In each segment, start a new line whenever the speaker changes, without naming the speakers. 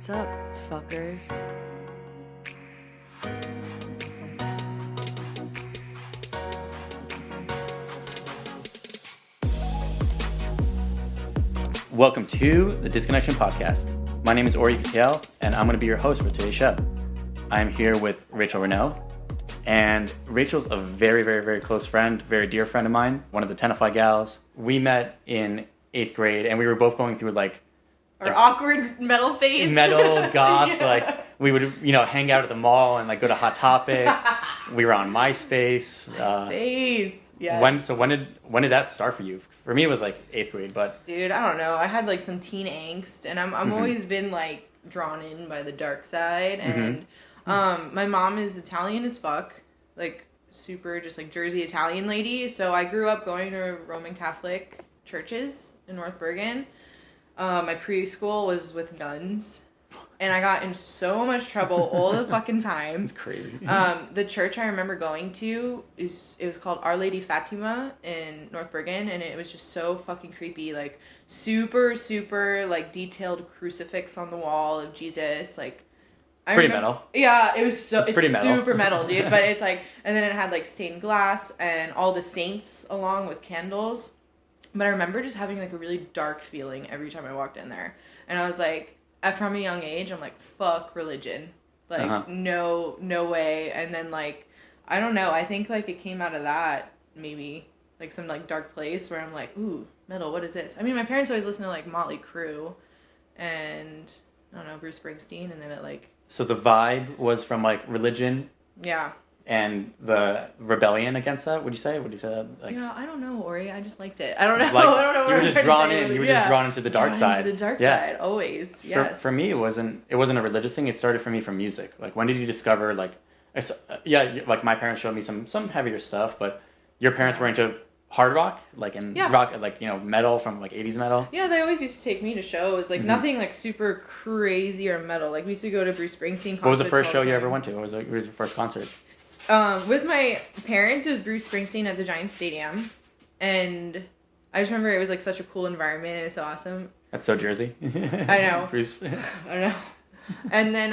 What's up, fuckers?
Welcome to the Disconnection Podcast. My name is Ori Yekutiel, and I'm going to be your host for today's show. I'm here with Rachel Renaud, and Rachel's a very, very, very close friend, very dear friend of mine, one of the Tenify gals. We met in 8th grade, and we were both going through
Our awkward metal phase.
Metal, goth,
Yeah.
we would, hang out at the mall and go to Hot Topic. We were on MySpace.
MySpace. Yeah.
When did that start for you? For me, it was 8th grade, but...
Dude, I don't know. I had some teen angst, and I'm always been drawn in by the dark side, and my mom is Italian as fuck, super just Jersey Italian lady, so I grew up going to Roman Catholic churches in North Bergen. My preschool was with nuns, and I got in so much trouble all the fucking time.
It's crazy.
The church I remember going to, it was called Our Lady Fatima in North Bergen, and it was just so fucking creepy, super, super, detailed crucifix on the wall of Jesus,
Pretty metal.
Yeah, it was it's
pretty metal.
Super metal, dude, but it's and then it had stained glass and all the saints along with candles. But I remember just having a really dark feeling every time I walked in there. And I was from a young age, I'm fuck religion. No way. And then I don't know, I think it came out of that, maybe. Some dark place where I'm ooh, metal, what is this? I mean, my parents always listened to Motley Crue and, I don't know, Bruce Springsteen, and then it
So the vibe was from religion.
Yeah.
And the rebellion against that, would you say? Would you say that?
Yeah, I don't know, Ori. I just liked it. I don't know.
I
don't know what
you were
I'm
just
trying
drawn
to say.
in. You were just drawn into the dark side.
Into the dark side, always. Yes.
For me, it wasn't a religious thing. It started for me from music. When did you discover my parents showed me some heavier stuff, but your parents were into hard rock, rock, metal from 80s metal.
Yeah, they always used to take me to shows, nothing super crazy or metal. We used to go to Bruce Springsteen concerts.
What was the first show you ever went to? What was your first concert?
With my parents, it was Bruce Springsteen at the Giants Stadium, and I just remember it was such a cool environment. It was so awesome.
That's so Jersey.
I know.
Bruce.
I know. And then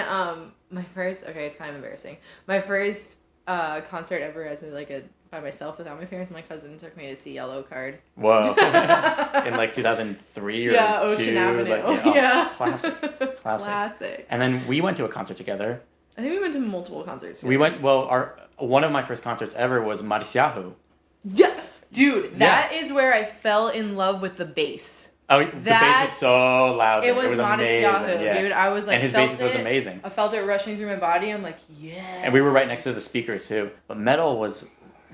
my first, it's kind of embarrassing. My first concert ever as by myself without my parents. My cousin took me to see Yellow Card.
Whoa! In 2003 or
Ocean
2,
Avenue. Yeah.
Classic. And then we went to a concert together.
I think we went to multiple concerts together.
We went. Well, one of my first concerts ever was Mariciahu.
Yeah, dude, that is where I fell in love with the bass.
Oh, the bass was so loud.
It was
amazing,
dude. I was
and his bass was amazing.
I felt it rushing through my body. I'm yeah.
And we were right next to the speakers too. But metal was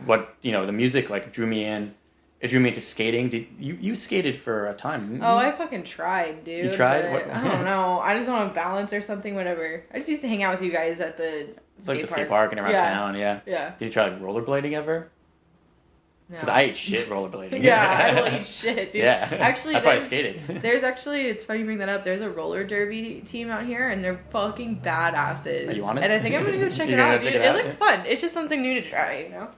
what the music drew me in. It drew me into skating. You skated for a time?
Oh, I fucking tried, dude.
You tried?
I don't know. I just want to balance or something, whatever. I just used to hang out with you guys at the
the skate park and around town, yeah.
Yeah.
Did you try rollerblading ever?
No.
Because I ate shit rollerblading.
Yeah, I will eat shit, dude.
Yeah.
Actually,
that's why I skated.
It's funny you bring that up. There's a roller derby team out here, and they're fucking badasses.
Are you on it?
And I think I'm gonna go check it out, dude. It looks fun. It's just something new to try,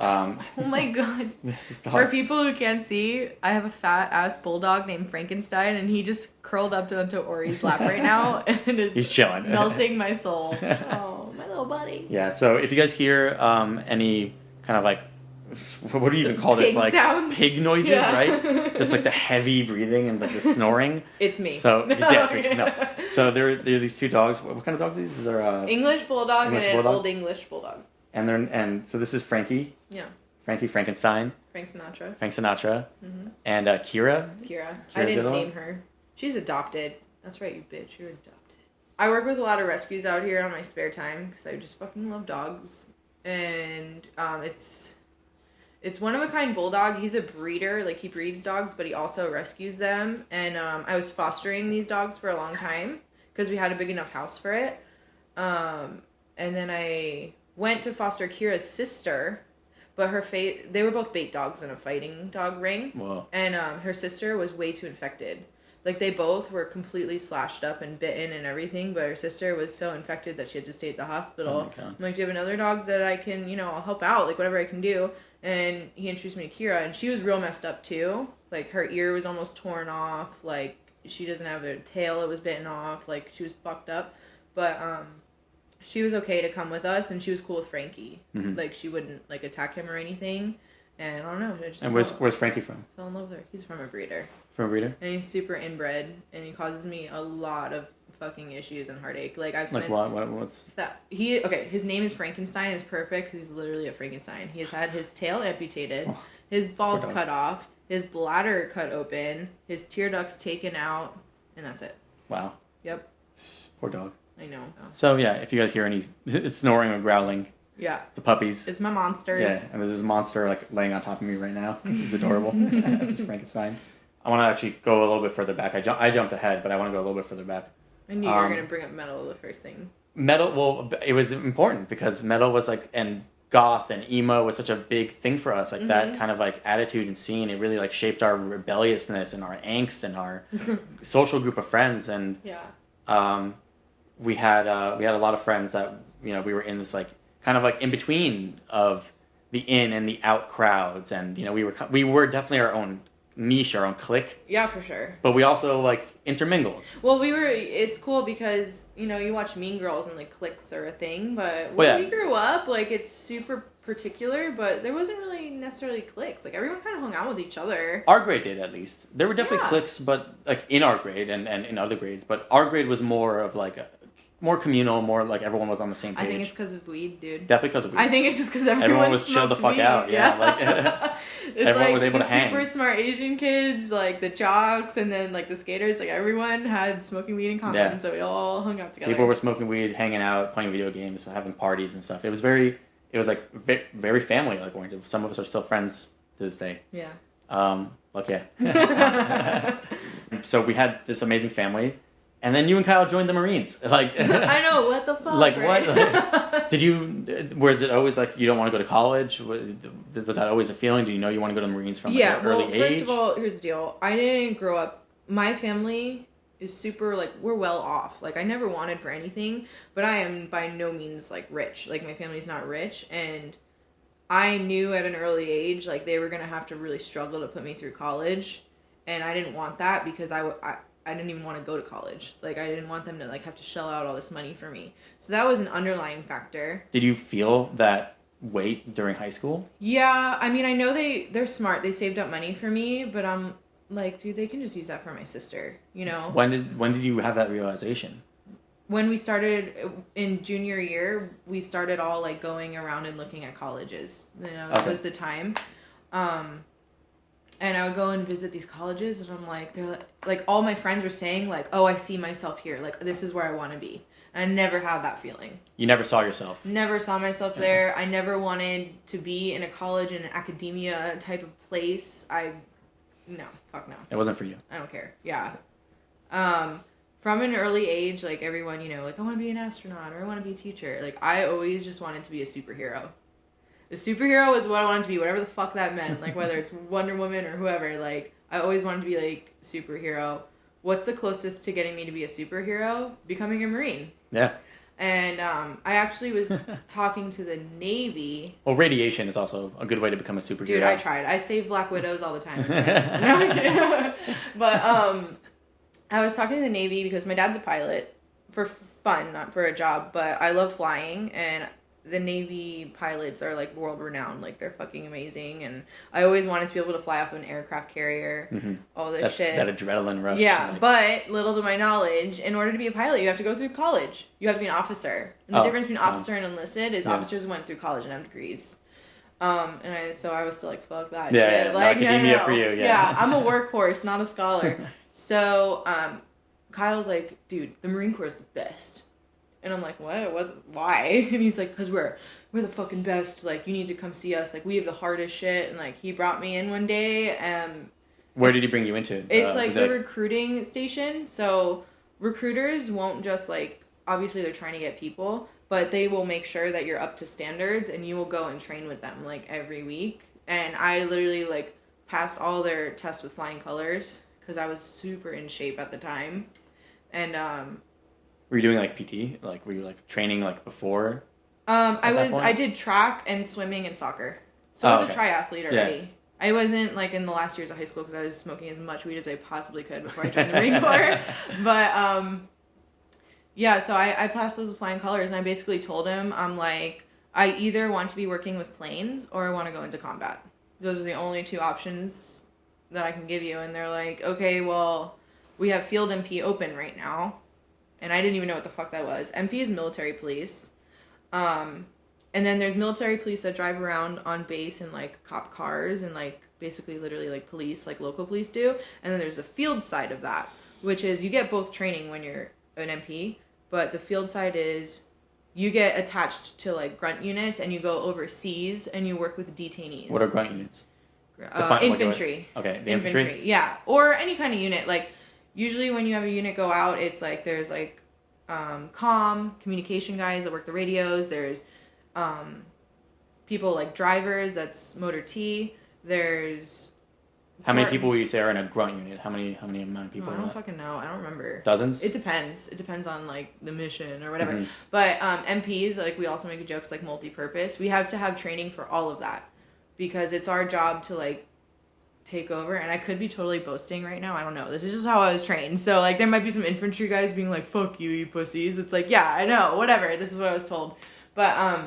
Oh my god. For people who can't see, I have a fat ass bulldog named Frankenstein, and he just curled up onto Ori's lap right now and is
he's chilling.
Melting my soul. Oh, my little buddy.
Yeah, so if you guys hear any kind of what do you even call this?
Sounds.
Pig noises, right? Just the heavy breathing and the snoring.
It's me.
So no. So there are these two dogs. What kind of dogs are these? Is there
English bulldog and an old English bulldog.
And so this is Frankie.
Yeah.
Frankie Frankenstein.
Frank Sinatra.
Mm-hmm. And Kira.
I didn't name her. She's adopted. That's right, you bitch. You're adopted. I work with a lot of rescues out here on my spare time because I just fucking love dogs. And it's one of a kind bulldog. He's a breeder. He breeds dogs, but he also rescues them. And I was fostering these dogs for a long time because we had a big enough house for it. And then I went to foster Kira's sister, but they were both bait dogs in a fighting dog ring.
Whoa. And
her sister was way too infected. They both were completely slashed up and bitten and everything, but her sister was so infected that she had to stay at the hospital.
Oh
I'm do you have another dog that I can, I'll help out, whatever I can do. And he introduced me to Kira, and she was real messed up too. Her ear was almost torn off. she doesn't have a tail that was bitten off. Like, she was fucked up. But, she was okay to come with us, and she was cool with Frankie.
Mm-hmm.
Like, she wouldn't, like, attack him or anything. And I don't know.
And where's Frankie from?
Fell in love with her. He's from a breeder.
From a breeder?
And he's super inbred, and he causes me a lot of fucking issues and heartache. Like, I've spent...
Like, what's...
That, his name is Frankenstein. It's perfect, because he's literally a Frankenstein. He has had his tail amputated, his balls cut off, his bladder cut open, his tear ducts taken out, and that's it.
Wow.
Yep.
Poor dog.
I know.
So, yeah, if you guys hear any snoring or growling...
Yeah.
It's the puppies.
It's my monsters.
Yeah, and there's this monster, like, laying on top of me right now. He's adorable. It's Frankenstein. I want to actually go a little bit further back. I jumped ahead, but I want to go a little bit further back.
I knew you were going to bring up metal the first thing.
Metal, well, it was important because metal was, like, and goth and emo was such a big thing for us. Like, that kind of, like, attitude and scene, it really, like, shaped our rebelliousness and our angst and our social group of friends. And we had a lot of friends that, you know, we were in this, like, kind of like in between of the in and the out crowds, and you know we were definitely our own niche, our own clique.
Yeah, for sure.
But we also like intermingled.
Well, it's cool because you know you watch Mean Girls and like cliques are a thing, but when we grew up, like it's super particular, but there wasn't really necessarily cliques. Like everyone kind of hung out with each other.
Our grade did, at least. There were definitely cliques, but like in our grade and in other grades. But our grade was more of like more communal, more like everyone was on the same page.
I think it's because of weed, dude.
Definitely because of weed.
I think it's just because
everyone was chilled the fuck
weed.
out. Yeah, like everyone was able to hang.
Super smart Asian kids, like the jocks, and then like the skaters. Like everyone had smoking weed in common, so we all hung out together.
People were smoking weed, hanging out, playing video games, having parties and stuff. It was like very family like oriented. Some of us are still friends to this day.
Yeah.
So we had this amazing family. And then you and Kyle joined the Marines. Like
I know, what the fuck?
Like
right?
what? Did you? Was it always like you don't want to go to college? Was that always a feeling? Do you know you want to go to the Marines from an early age?
First of all, here's the deal. I didn't grow up. My family is super like we're well off. Like I never wanted for anything, but I am by no means like rich. Like my family's not rich, and I knew at an early age like they were gonna have to really struggle to put me through college, and I didn't want that because I didn't even want to go to college. Like, I didn't want them to, like, have to shell out all this money for me. So that was an underlying factor.
Did you feel that weight during high school?
Yeah. I mean, I know they're smart. They saved up money for me, but I'm like, dude, they can just use that for my sister, you know?
When did you have that realization?
When we started in junior year, we started all, like, going around and looking at colleges. You know, that was the time. And I would go and visit these colleges, and I'm like, they're like all my friends were saying, like, oh, I see myself here. Like, this is where I want to be. And I never had that feeling.
You never saw yourself?
Never saw myself there. I never wanted to be in a college, in an academia type of place. No, fuck no.
It wasn't for you.
I don't care. Yeah. From an early age, like, everyone, you know, like, I want to be an astronaut, or I want to be a teacher. Like, I always just wanted to be a superhero. A superhero is what I wanted to be, whatever the fuck that meant. Like, whether it's Wonder Woman or whoever. Like, I always wanted to be, like, superhero. What's the closest to getting me to be a superhero? Becoming a Marine.
Yeah.
And I actually was talking to the Navy.
Well, radiation is also a good way to become a superhero.
Dude, I tried. I save Black Widows all the time. But I was talking to the Navy because my dad's a pilot. For fun, not for a job. But I love flying, and the Navy pilots are like world renowned. Like they're fucking amazing, and I always wanted to be able to fly off an aircraft carrier. All this shit.
That adrenaline rush.
Yeah, but little to my knowledge, in order to be a pilot, you have to go through college. You have to be an officer. And the difference between officer and enlisted is officers went through college and have degrees. So I was still like, fuck that shit.
Yeah,
like,
academia for you.
Yeah, I'm a workhorse, not a scholar. So Kyle's like, dude, the Marine Corps is the best. And I'm like, what, why? And he's like, because we're the fucking best. Like, you need to come see us. Like, we have the hardest shit. And, like, he brought me in one day.
Where did he bring you into?
It's, like, the recruiting station. So, recruiters won't just, like, obviously they're trying to get people. But they will make sure that you're up to standards. And you will go and train with them, like, every week. And I literally, like, passed all their tests with flying colors. Because I was super in shape at the time. And,
were you doing like PT? Like were you like training like before?
I did track and swimming and soccer. So I was a triathlete already. I wasn't like in the last years of high school because I was smoking as much weed as I possibly could before I joined the Marine Corps. But yeah, so I passed those with flying colors, and I basically told him, I'm like, I either want to be working with planes or I want to go into combat. Those are the only two options that I can give you. And they're like, okay, well, we have Field MP open right now. And I didn't even know what the fuck that was. MP is military police. And then there's military police that drive around on base in, like, cop cars and, like, basically literally, like, police, like local police do. And then there's the field side of that, which is you get both training when you're an MP, but the field side is you get attached to, like, grunt units and you go overseas and you work with detainees.
What are grunt units?
Infantry.
Okay, the infantry?
Yeah, or any kind of unit. Like, usually when you have a unit go out, it's, like, there's, like, communication guys that work the radios. There's people like drivers, that's motor T. There's
how many people would you say are in a grunt unit? How many amount of people?
I don't fucking know. I don't remember.
Dozens?
It depends. It depends on like the mission or whatever.
Mm-hmm.
But MPs, like we also make jokes like multi-purpose. We have to have training for all of that because it's our job to like take over. And I could be totally boasting right now. I don't know. This is just how I was trained. So like there might be some infantry guys being like, "Fuck you, you pussies." It's like, yeah, I know, whatever. This is what I was told. But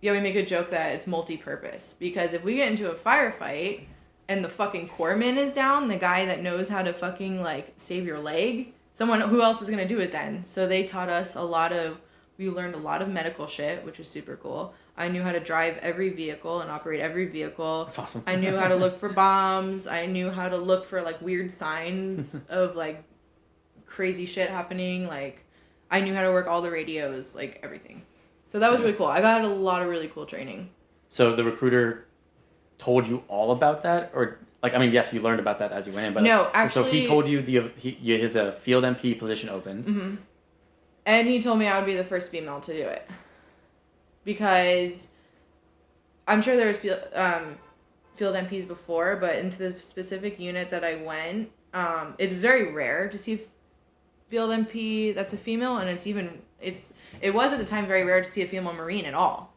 yeah, we make a joke that it's multi-purpose because if we get into a firefight and the fucking corpsman is down, the guy that knows how to fucking like save your leg, someone who else is gonna do it then? So they taught us we learned a lot of medical shit, which was super cool. I knew how to drive every vehicle and operate every vehicle.
That's awesome.
I knew how to look for bombs. I knew how to look for like weird signs of like crazy shit happening. Like I knew how to work all the radios, like everything. So that was really cool. I got a lot of really cool training.
So the recruiter told you all about that? Or, like, I mean, yes, you learned about that as you went in, but...
No, actually...
So he told you his Field MP position open.
Mm-hmm. And he told me I would be the first female to do it. Because I'm sure there was Field MPs before, but into the specific unit that I went, it's very rare to see Field MP that's a female, and it was at the time very rare to see a female Marine at all.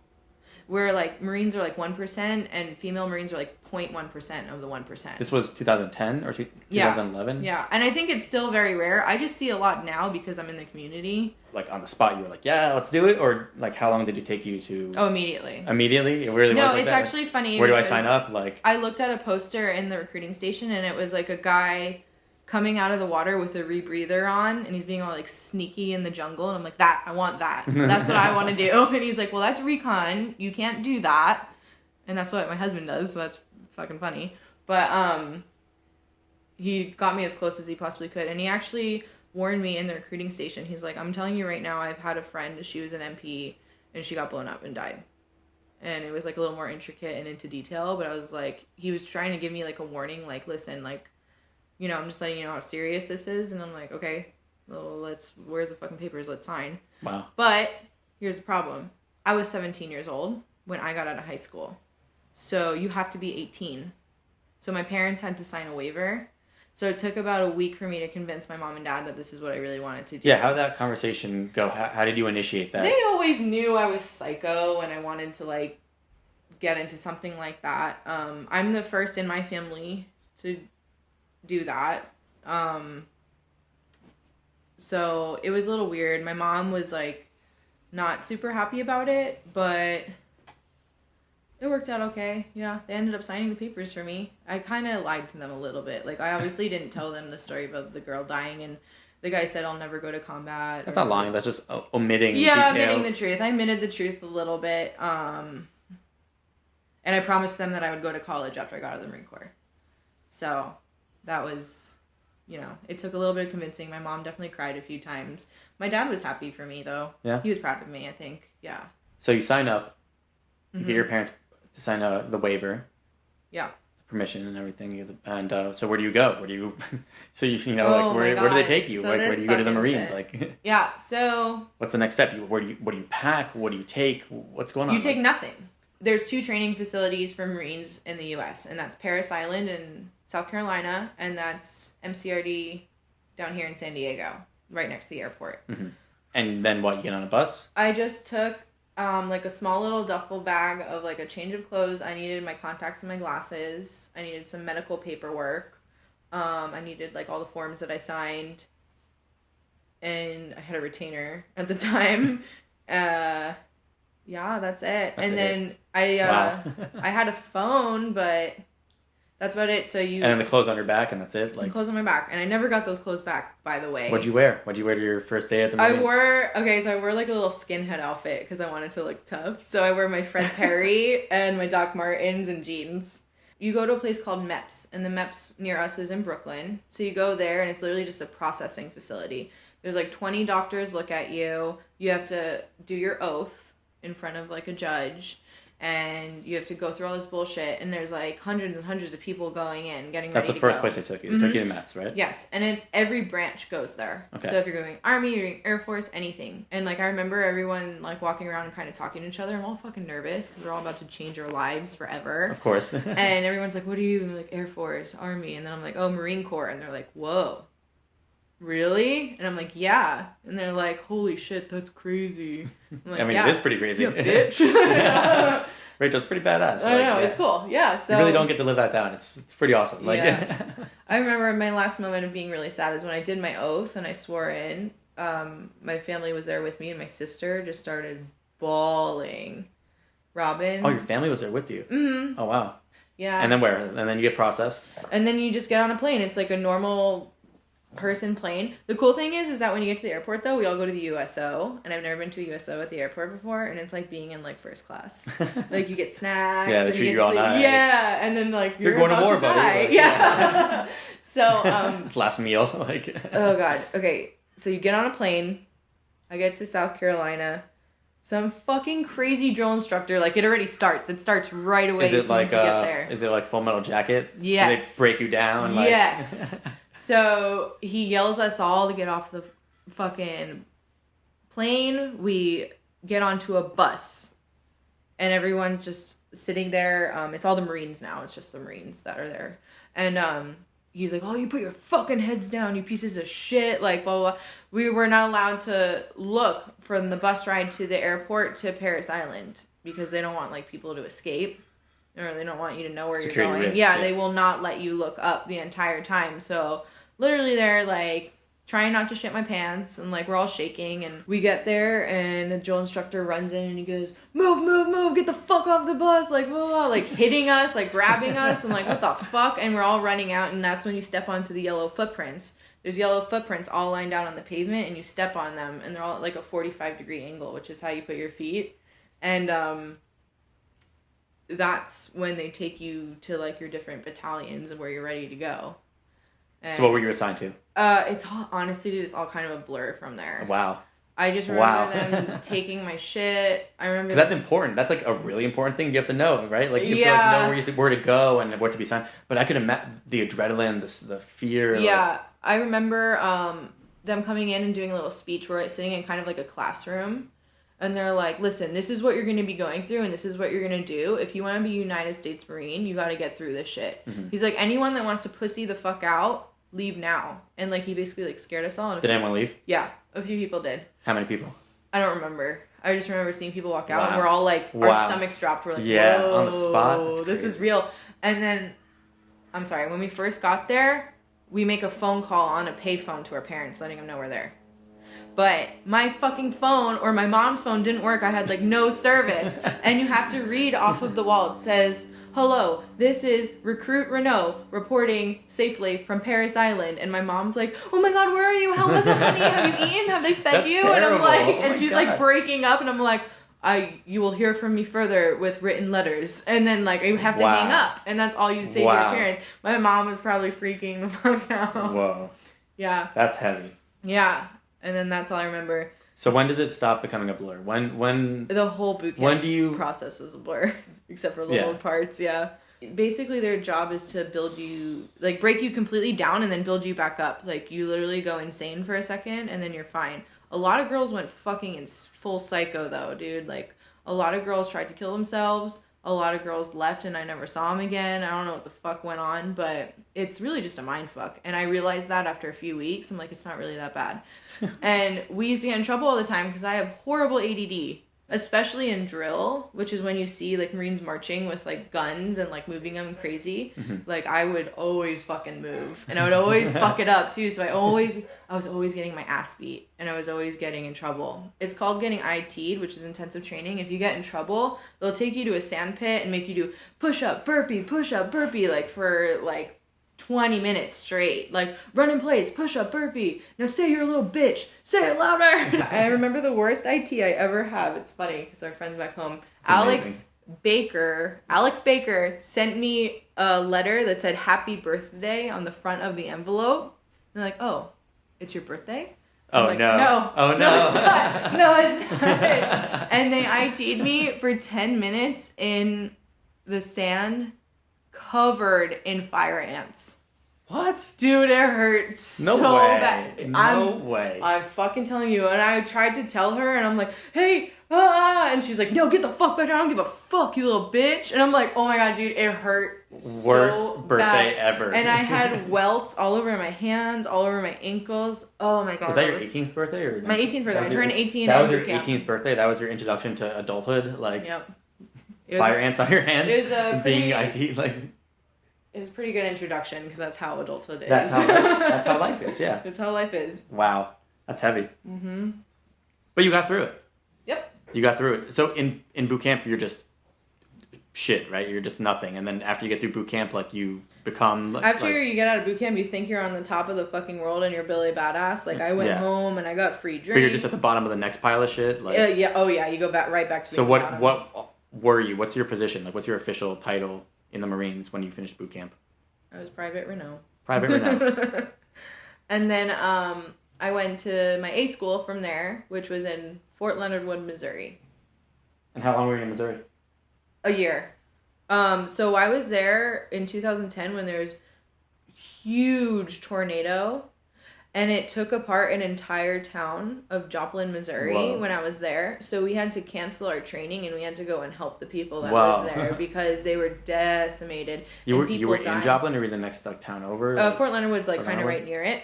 Where like Marines are like 1% and female Marines are like 0.1% of the 1%.
This was 2010 or 2011?
Yeah, and I think it's still very rare. I just see a lot now because I'm in the community.
Like on the spot, you were like, yeah, let's do it? Or like how long did it take you to...
Oh, immediately.
Immediately? It really was like
it's
that?
Actually funny.
Where do I sign up? Like
I looked at a poster in the recruiting station and it was like a guy coming out of the water with a rebreather on, and he's being all like sneaky in the jungle, and I'm like, I want that. That's what I want to do. And he's like, well, that's recon. You can't do that. And that's what my husband does, so that's fucking funny. But he got me as close as he possibly could, and he actually warned me in the recruiting station. He's like, I'm telling you right now, I've had a friend, she was an MP, and she got blown up and died. And it was like a little more intricate and into detail, but I was like, he was trying to give me like a warning, like, listen, like, you know, I'm just letting you know how serious this is. And I'm like, okay, well, where's the fucking papers? Let's sign.
Wow.
But here's the problem. I was 17 years old when I got out of high school. So you have to be 18. So my parents had to sign a waiver. So it took about a week for me to convince my mom and dad that this is what I really wanted to do.
Yeah, how did that conversation go? How did you initiate that?
They always knew I was psycho and I wanted to, like, get into something like that. I'm the first in my family to do that. So it was a little weird. My mom was like not super happy about it, but it worked out okay. Yeah, they ended up signing the papers for me. I kind of lied to them a little bit. Like, I obviously didn't tell them the story about the girl dying, and the guy said I'll never go to combat.
That's not lying. That's just omitting details.
Omitting the truth. I omitted the truth a little bit. And I promised them that I would go to college after I got out of the Marine Corps. So that was, you know, it took a little bit of convincing. My mom definitely cried a few times. My dad was happy for me, though.
Yeah?
He was proud of me, I think. Yeah.
So you sign up. You get your parents to sign the waiver.
Yeah.
Permission and everything. And so where do you go? Where do you... So, where do they take you?
So
like, where do you go to the Marines?
Shit.
Like,
yeah, so...
What's the next step? What do you pack? What do you take? What's going on?
You take nothing. There's 2 training facilities for Marines in the U.S., and that's Parris Island in South Carolina, and that's MCRD down here in San Diego, right next to the airport.
Mm-hmm. And then what? You get on a bus?
I just took like a small little duffel bag of like a change of clothes. I needed my contacts and my glasses. I needed some medical paperwork. I needed like all the forms that I signed. And I had a retainer at the time. Yeah, that's it. Then I had a phone, but that's about it.
And then the clothes on your back, and that's it. Like
clothes on my back, and I never got those clothes back. By the way,
what'd you wear? What'd you wear to your first day at the Marines?
I wore like a little skinhead outfit because I wanted to look tough. So I wore my Fred Perry and my Doc Martens and jeans. You go to a place called MEPS, and the MEPS near us is in Brooklyn. So you go there, and it's literally just a processing facility. There's like 20 doctors look at you. You have to do your oath in front of like a judge. And you have to go through all this bullshit. And there's like hundreds and hundreds of people going in, getting ready to go.
That's the first place they took you. They took you to MEPS, right?
Yes. And it's every branch goes there. Okay. So if you're going Army, you're doing Air Force, anything. And like I remember everyone like walking around and kind of talking to each other. I'm all fucking nervous because we're all about to change our lives forever.
Of course.
And everyone's like, what are you? And they're like, Air Force, Army. And then I'm like, oh, Marine Corps. And they're like, whoa. Really? And I'm like, yeah. And they're like, holy shit, that's crazy. I'm like,
it is pretty crazy.
Yeah, bitch.
Rachel's pretty badass.
I know, it's cool. Yeah. So
you really don't get to live that down. It's pretty awesome. Like,
yeah. I remember my last moment of being really sad is when I did my oath and I swore in. My family was there with me, and my sister just started bawling. Robin.
Oh, your family was there with you?
Mm-hmm.
Oh, wow.
Yeah.
And then where? And then you get processed?
And then you just get on a plane. It's like a normal person plane. The cool thing is that when you get to the airport, though, we all go to the USO, and I've never been to a USO at the airport before, and it's like being in like first class. Like you get snacks.
Yeah, they treat you all nice.
Yeah, and then like you're
going
about
to war,
die.
buddy.
Yeah. So
last meal, like.
Oh god. Okay, so you get on a plane. I get to South Carolina. Some fucking crazy drill instructor, like it already starts. It starts right away as soon as you get there.
Is it like Full Metal Jacket?
Yes.
Do they break you down? Like...
Yes. So he yells us all to get off the fucking plane. We get onto a bus, and everyone's just sitting there. It's all the Marines now. It's just the Marines that are there. And he's like, oh, you put your fucking heads down, you pieces of shit. Like, blah, blah, blah. We were not allowed to look from the bus ride to the airport to Parris Island because they don't want, like, people to escape. Or they don't want you to know where you're going.
Risk,
yeah, they will not let you look up the entire time. So, literally they're, like, trying not to shit my pants. And, like, we're all shaking. And we get there, and the drill instructor runs in, and he goes, move, move, move, get the fuck off the bus. Like, blah, blah, like, hitting us, like, grabbing us. And, like, what the fuck? And we're all running out, and that's when you step onto the yellow footprints. There's yellow footprints all lined out on the pavement, and you step on them. And they're all at, like, a 45-degree angle, which is how you put your feet. And, that's when they take you to like your different battalions and where you're ready to go. And,
so what were you assigned to?
It's all, honestly, dude, it's all kind of a blur from there.
Wow.
I just remember them taking my shit. I remember
that's important. That's like a really important thing you have to know, right? Like you have to know where to go and what to be assigned. But I could imagine the adrenaline, the fear.
Yeah,
like...
I remember them coming in and doing a little speech where it's sitting in kind of like a classroom. And they're like, listen, this is what you're going to be going through, and this is what you're going to do. If you want to be a United States Marine, you got to get through this shit. Mm-hmm. He's like, anyone that wants to pussy the fuck out, leave now. And, like, he basically, like, scared us all.
Did anyone leave?
Yeah, a few people did.
How many people?
I don't remember. I just remember seeing people walk out, and we're all, like, our stomachs dropped. We're like,
yeah,
whoa,
on the spot.
This is real. And then, I'm sorry, when we first got there, we make a phone call on a payphone to our parents, letting them know we're there. But my fucking phone or my mom's phone didn't work. I had, like, no service. And you have to read off of the wall. It says, hello, this is Recruit Renaud reporting safely from Parris Island. And my mom's like, oh my God, where are you? How was it, honey? Have you eaten? Have they fed
That's
you?
Terrible.
And I'm like,
and
she's like breaking up. And I'm like, you will hear from me further with written letters. And then, like, you have to hang up. And that's all you say to your parents. My mom was probably freaking the fuck out.
Whoa.
Yeah.
That's heavy.
Yeah. And then that's all I remember.
So when does it stop becoming a blur? When
the whole boot camp process was a blur, except for little parts. Yeah. Basically, their job is to build you, like, break you completely down and then build you back up. Like, you literally go insane for a second and then you're fine. A lot of girls went fucking in full psycho though, dude. Like, a lot of girls tried to kill themselves. A lot of girls left and I never saw them again. I don't know what the fuck went on, but it's really just a mind fuck. And I realized that after a few weeks. I'm like, it's not really that bad. And we used to get in trouble all the time because I have horrible ADD. especially in drill, which is when you see like Marines marching with like guns and like moving them crazy. Like I would always fucking move, and I would always fuck it up too. So I was always getting my ass beat, and I was always getting in trouble. It's called getting IT'd, which is intensive training. If you get in trouble, they'll take you to a sand pit and make you do push up burpee, like for like 20 minutes straight, like run in place, push up, burpee. Now say you're a little bitch. Say it louder. I remember the worst IT I ever have. It's funny because our friends back home, Alex Baker sent me a letter that said "Happy Birthday" on the front of the envelope. And they're like, "Oh, it's your birthday?" I'm like, no.
Oh, no.
No, it's not. No, it's not. And they IT'd me for 10 minutes in the sand, covered in fire ants.
What?
Dude, it hurt so bad.
No way.
I'm fucking telling you. And I tried to tell her, and I'm like, hey, and she's like, no, get the fuck back down. I don't give a fuck, you little bitch. And I'm like, oh my God, dude, it hurt
Worst birthday ever.
And I had welts all over my hands, all over my ankles. Oh my God.
Was that your 18th birthday? Or
my 18th birthday. I turned 18.
That was your 18th birthday? That was your introduction to adulthood? Like,
yep.
Fire ants on your hands?
It was a
being IT, like...
It was a pretty good introduction because that's how adulthood is.
That's how life is, yeah.
That's how life is.
Wow. That's heavy. But you got through it.
Yep.
You got through it. So in boot camp, you're just shit, right? You're just nothing. And then after you get through boot camp, like you become...
After you get out of boot camp, you think you're on the top of the fucking world and you're Billy Badass. Like I went home and I got free drinks.
But you're just at the bottom of the next pile of shit? Like,
yeah. Oh yeah, you go right back to
so what were you? What's your position? Like what's your official title in the Marines when you finished boot camp?
I was Private Renaud.
Private Renaud.
And then I went to my A school from there, which was in Fort Leonard Wood, Missouri.
And how long were you in Missouri?
A year. So I was there in 2010 when there was huge tornado, and it took apart an entire town of Joplin, Missouri when I was there. So we had to cancel our training and we had to go and help the people that lived there because they were decimated.
You were in Joplin or were you the next town over?
Fort Leonard Wood's like kind of right near it.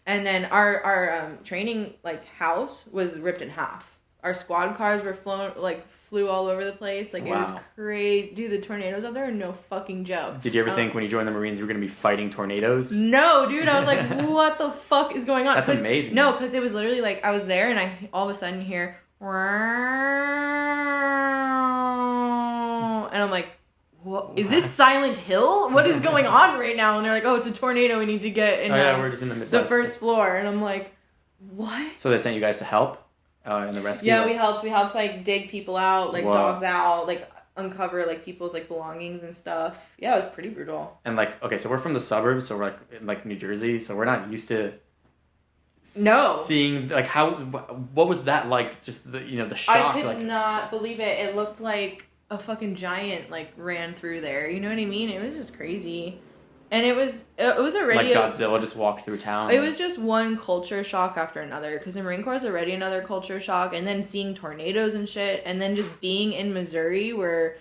And then our training like house was ripped in half. Our squad cars were flew all over the place. Like, it was crazy. Dude, the tornadoes out there are no fucking joke.
Did you ever think when you joined the Marines you were going to be fighting tornadoes?
No, dude. I was like, what the fuck is going on?
That's amazing.
No, because it was literally like, I was there and I all of a sudden hear, and I'm like, what? Is this Silent Hill? What is going on right now? And they're like, oh, it's a tornado. We need to get in
we're just in the Midwest.
The first floor. And I'm like, what?
So they sent you guys to help? In the rescue?
Yeah, we helped like dig people out, like dogs out, like uncover like people's like belongings and stuff. Yeah, it was pretty brutal.
And like, okay, so we're from the suburbs, so we're like in like New Jersey, so we're not used to seeing like what was that like? Just the the shock.
I could not believe it. It looked like a fucking giant like ran through there. You know what I mean? It was just crazy. And it was already...
Like Godzilla just walked through town.
It was just one culture shock after another. Because the Marine Corps is already another culture shock. And then seeing tornadoes and shit. And then just being in Missouri where...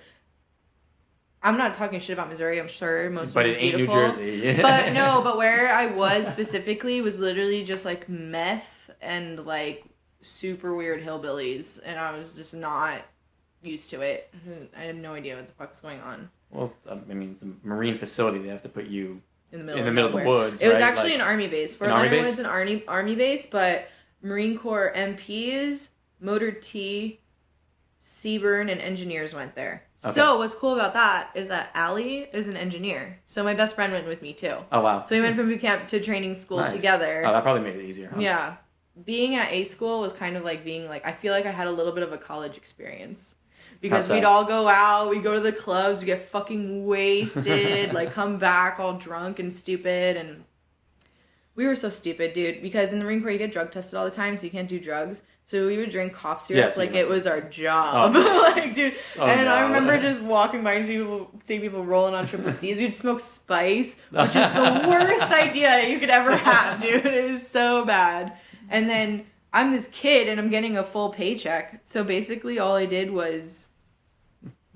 I'm not talking shit about Missouri. I'm sure most of it is beautiful.
But it ain't New Jersey.
But no, but where I was specifically was literally just like meth and like super weird hillbillies. And I was just not used to it. I had no idea what the fuck was going on.
Well, I mean, it's a Marine facility. They have to put you in the
middle
of the woods.
It was actually an Army base. Fort Leonard Wood's an Army base, but Marine Corps MPs, Motor T, Seaburn, and engineers went there. Okay. So what's cool about that is that Allie is an engineer. So my best friend went with me too.
Oh, wow.
So we went from boot camp to training school together.
Oh, that probably made it easier. Huh?
Yeah. Being at A school was kind of like being like, I feel like I had a little bit of a college experience. Because we'd all go out, we'd go to the clubs, we'd get fucking wasted, like come back all drunk and stupid, and we were so stupid, dude, because in the Marine Corps you get drug tested all the time, so you can't do drugs, so we would drink cough syrup like it was our job. Like, dude, I remember just walking by and seeing people rolling on triple C's. We'd smoke spice, which is the worst idea you could ever have, dude. It was so bad. And then I'm this kid and I'm getting a full paycheck, so basically all I did was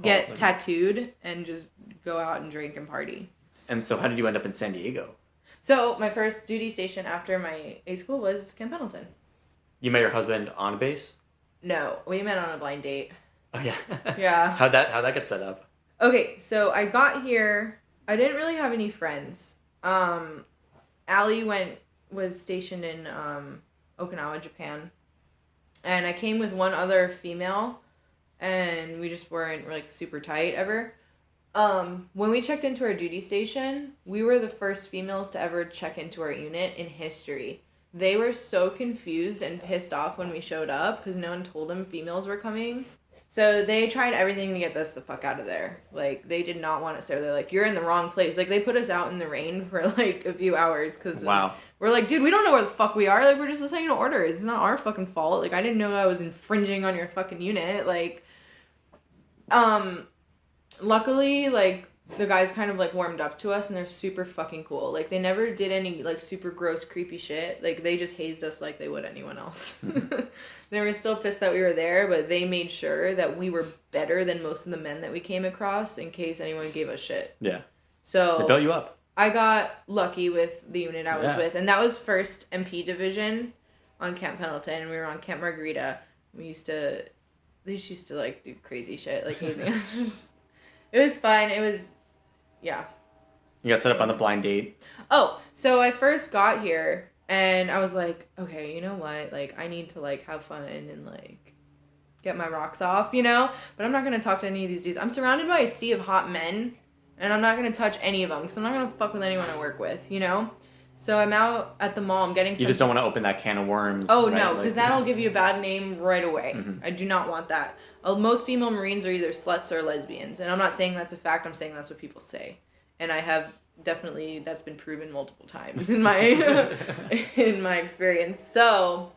get tattooed and just go out and drink and party.
And so how did you end up in San Diego?
So my first duty station after my A school was Camp Pendleton.
You met your husband on base?
No, we met on a blind date.
Oh yeah.
Yeah.
How'd that get set up?
Okay, so I got here. I didn't really have any friends. Allie was stationed in Okinawa, Japan, and I came with one other female, and we just weren't like super tight ever. When we checked into our duty station, we were the first females to ever check into our unit in history. They were so confused and pissed off when we showed up because no one told them females were coming. So they tried everything to get us the fuck out of there. Like, they did not want us there. They're like, you're in the wrong place. Like, they put us out in the rain for, like, a few hours. Cause
wow.
We're like, dude, we don't know where the fuck we are. Like, we're just listening to orders. It's not our fucking fault. Like, I didn't know I was infringing on your fucking unit. Like, luckily, like, the guys kind of, like, warmed up to us, and they're super fucking cool. Like, they never did any, like, super gross, creepy shit. Like, they just hazed us like they would anyone else. They were still pissed that we were there, but they made sure that we were better than most of the men that we came across in case anyone gave us shit.
Yeah.
So
they built you up.
I got lucky with the unit I was with, and that was 1st MP Division on Camp Pendleton, and we were on Camp Margarita. They just used to, like, do crazy shit, like, hazing us. It was fun. It was, yeah.
You got set up on the blind date.
Oh, so I first got here, and I was like, okay, you know what? Like, I need to, like, have fun and, like, get my rocks off, you know? But I'm not going to talk to any of these dudes. I'm surrounded by a sea of hot men, and I'm not going to touch any of them, because I'm not going to fuck with anyone I work with, you know? So I'm out at the mall. I'm getting some...
You just don't want to open that can of worms.
Oh,
right?
no, because that'll give you a bad name right away. Mm-hmm. I do not want that. Most female Marines are either sluts or lesbians, and I'm not saying that's a fact. I'm saying that's what people say. And I have... Definitely, that's been proven multiple times in my in my experience. So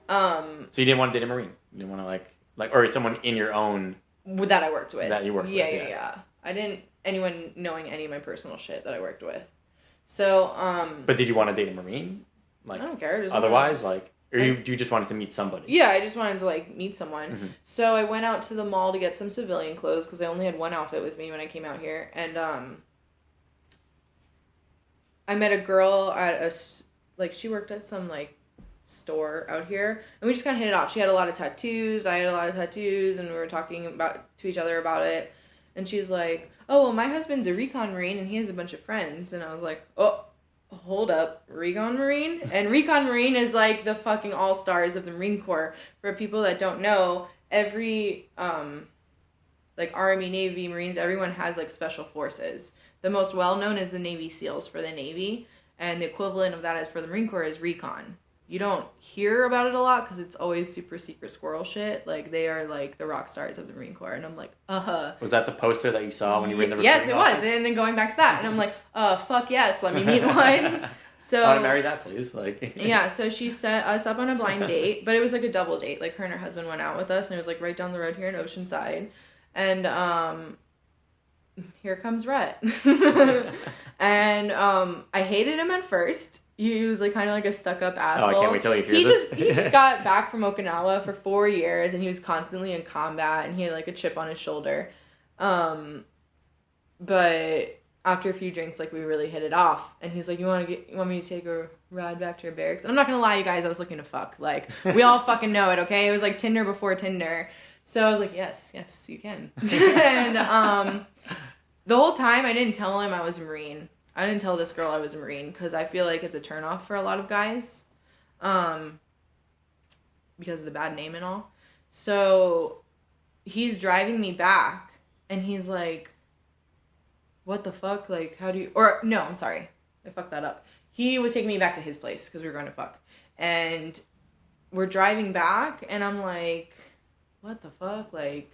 you
didn't want to date a Marine? You didn't want to like or someone in your own
that I worked with.
That you worked with.
Yeah. I didn't anyone knowing any of my personal shit that I worked with. So
But did you want to date a Marine? Like,
I don't care.
Otherwise, you just wanted to meet somebody?
Yeah, I just wanted to like meet someone.
Mm-hmm.
So I went out to the mall to get some civilian clothes because I only had one outfit with me when I came out here, and I met a girl at she worked at some, like, store out here, and we just kind of hit it off. She had a lot of tattoos, I had a lot of tattoos, and we were talking to each other about it, and she's like, oh, well, my husband's a recon Marine, and he has a bunch of friends, and I was like, oh, hold up, recon Marine? And recon Marine is, like, the fucking all-stars of the Marine Corps. For people that don't know, every, like, Army, Navy, Marines, everyone has, like, special forces. The most well-known is the Navy SEALs for the Navy, and the equivalent of that is for the Marine Corps is recon. You don't hear about it a lot because it's always super secret squirrel shit. Like, they are, like, the rock stars of the Marine Corps, and I'm like, Was that
the poster that you saw when you were in the
recruiting
Yes, it
was, and then going back to that, and I'm like, fuck yes, let me meet one. So
I want to marry that, please. Like,
yeah, so she set us up on a blind date, but it was, like, a double date. Like, her and her husband went out with us, and it was, like, right down the road here in Oceanside, and, here comes Rhett. And I hated him at first. He was like kind of like a stuck-up asshole.
Oh, I can't wait till you hear this.
He just got back from Okinawa for 4 years, and he was constantly in combat, and he had like a chip on his shoulder. But after a few drinks, like, we really hit it off, and he's like, you want me to take a ride back to your barracks? And I'm not gonna lie, you guys, I was looking to fuck. Like, we all fucking know it, okay? It was like Tinder before Tinder. So I was like, yes, you can. And the whole time I didn't tell him I was a Marine. I didn't tell this girl I was a Marine because I feel like it's a turnoff for a lot of guys, because of the bad name and all. So he's driving me back, and he's like, what the fuck? Like, how do you... Or, no, I'm sorry. I fucked that up. He was taking me back to his place because we were going to fuck. And we're driving back, and I'm like... what the fuck? Like,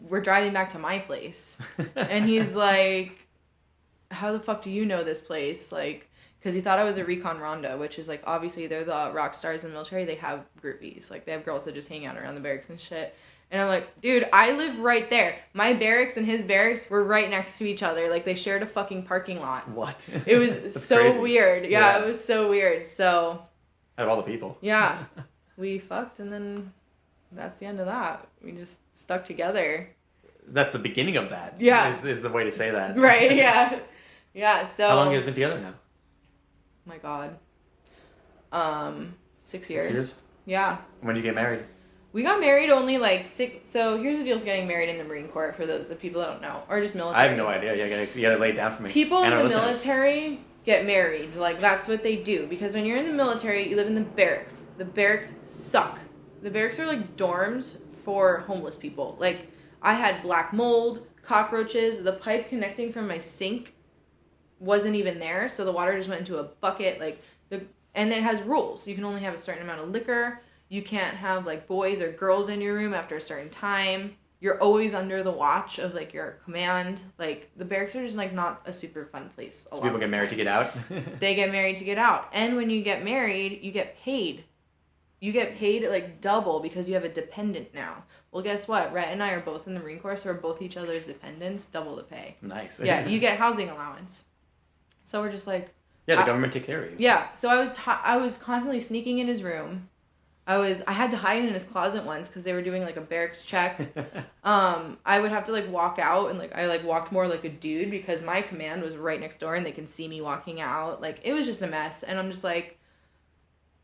we're driving back to my place. And he's like, how the fuck do you know this place? Like, because he thought I was a recon Ronda, which is, like, obviously they're the rock stars in the military. They have groupies. Like, they have girls that just hang out around the barracks and shit. And I'm like, dude, I live right there. My barracks and his barracks were right next to each other. Like, they shared a fucking parking lot.
What?
It was so crazy. Weird. Yeah, it was so weird. So.
Out of all the people.
Yeah. We fucked, and then... that's the end of that. We just stuck together.
That's the beginning of that.
Yeah.
Is the way to say that.
Right, yeah. Yeah, so...
how long have you guys been together now?
Oh my God. 6 years.
6 years?
Yeah.
When did you get married?
We got married only like 6. So here's the deal with getting married in the Marine Corps for those of people that don't know, or just military.
I have no idea. You gotta lay it down for me.
People in the military get married. Like, that's what they do. Because when you're in the military, you live in the barracks. The barracks suck. The barracks are like dorms for homeless people. Like, I had black mold, cockroaches. The pipe connecting from my sink wasn't even there, so the water just went into a bucket. Like, and it has rules. You can only have a certain amount of liquor. You can't have like boys or girls in your room after a certain time. You're always under the watch of, like, your command. Like, the barracks are just, like, not a super fun place.
So people get married to get out?
They get married to get out. And when you get married, you get paid. You get paid, like, double because you have a dependent now. Well, guess what? Rhett and I are both in the Marine Corps, so we're both each other's dependents. Double the pay.
Nice.
Yeah, you get housing allowance. So we're just like...
Yeah, the government take care of you.
Yeah, so I was constantly sneaking in his room. I had to hide in his closet once because they were doing, like, a barracks check. I would have to, like, walk out, and, like, I, like, walked more like a dude because my command was right next door and they can see me walking out. Like, it was just a mess. And I'm just like,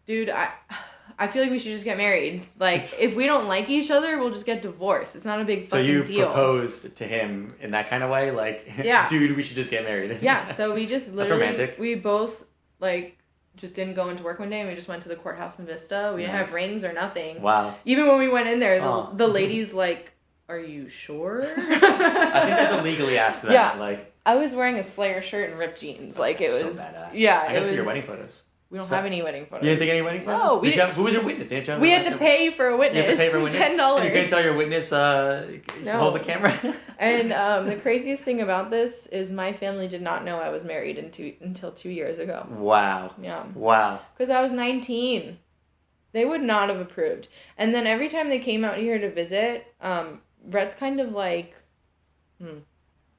dude, I feel like we should just get married. Like, if we don't like each other, we'll just get divorced. It's not a big fucking deal. So you
proposed to him in that kind of way? Like,
yeah.
Dude, we should just get married.
Yeah, so we just literally...
That's romantic.
We both, like... just didn't go into work one day and we just went to the courthouse in Vista. We didn't have rings or nothing.
Wow.
Even when we went in there, the lady's like, are you sure?
I think they have to legally ask that.
Yeah.
Like,
I was wearing a Slayer shirt and ripped jeans. Like, it was...
so badass.
Yeah.
I gotta see your wedding photos.
We don't have any wedding photos.
You didn't take any wedding photos?
No.
Who was your witness?
We had to pay for a witness.
You had to pay for a witness?
$10.
You couldn't tell your witness, hold the camera?
And the craziest thing about this is my family did not know I was married until 2 years ago.
Wow.
Yeah.
Wow.
Because I was 19. They would not have approved. And then every time they came out here to visit, Brett's kind of like,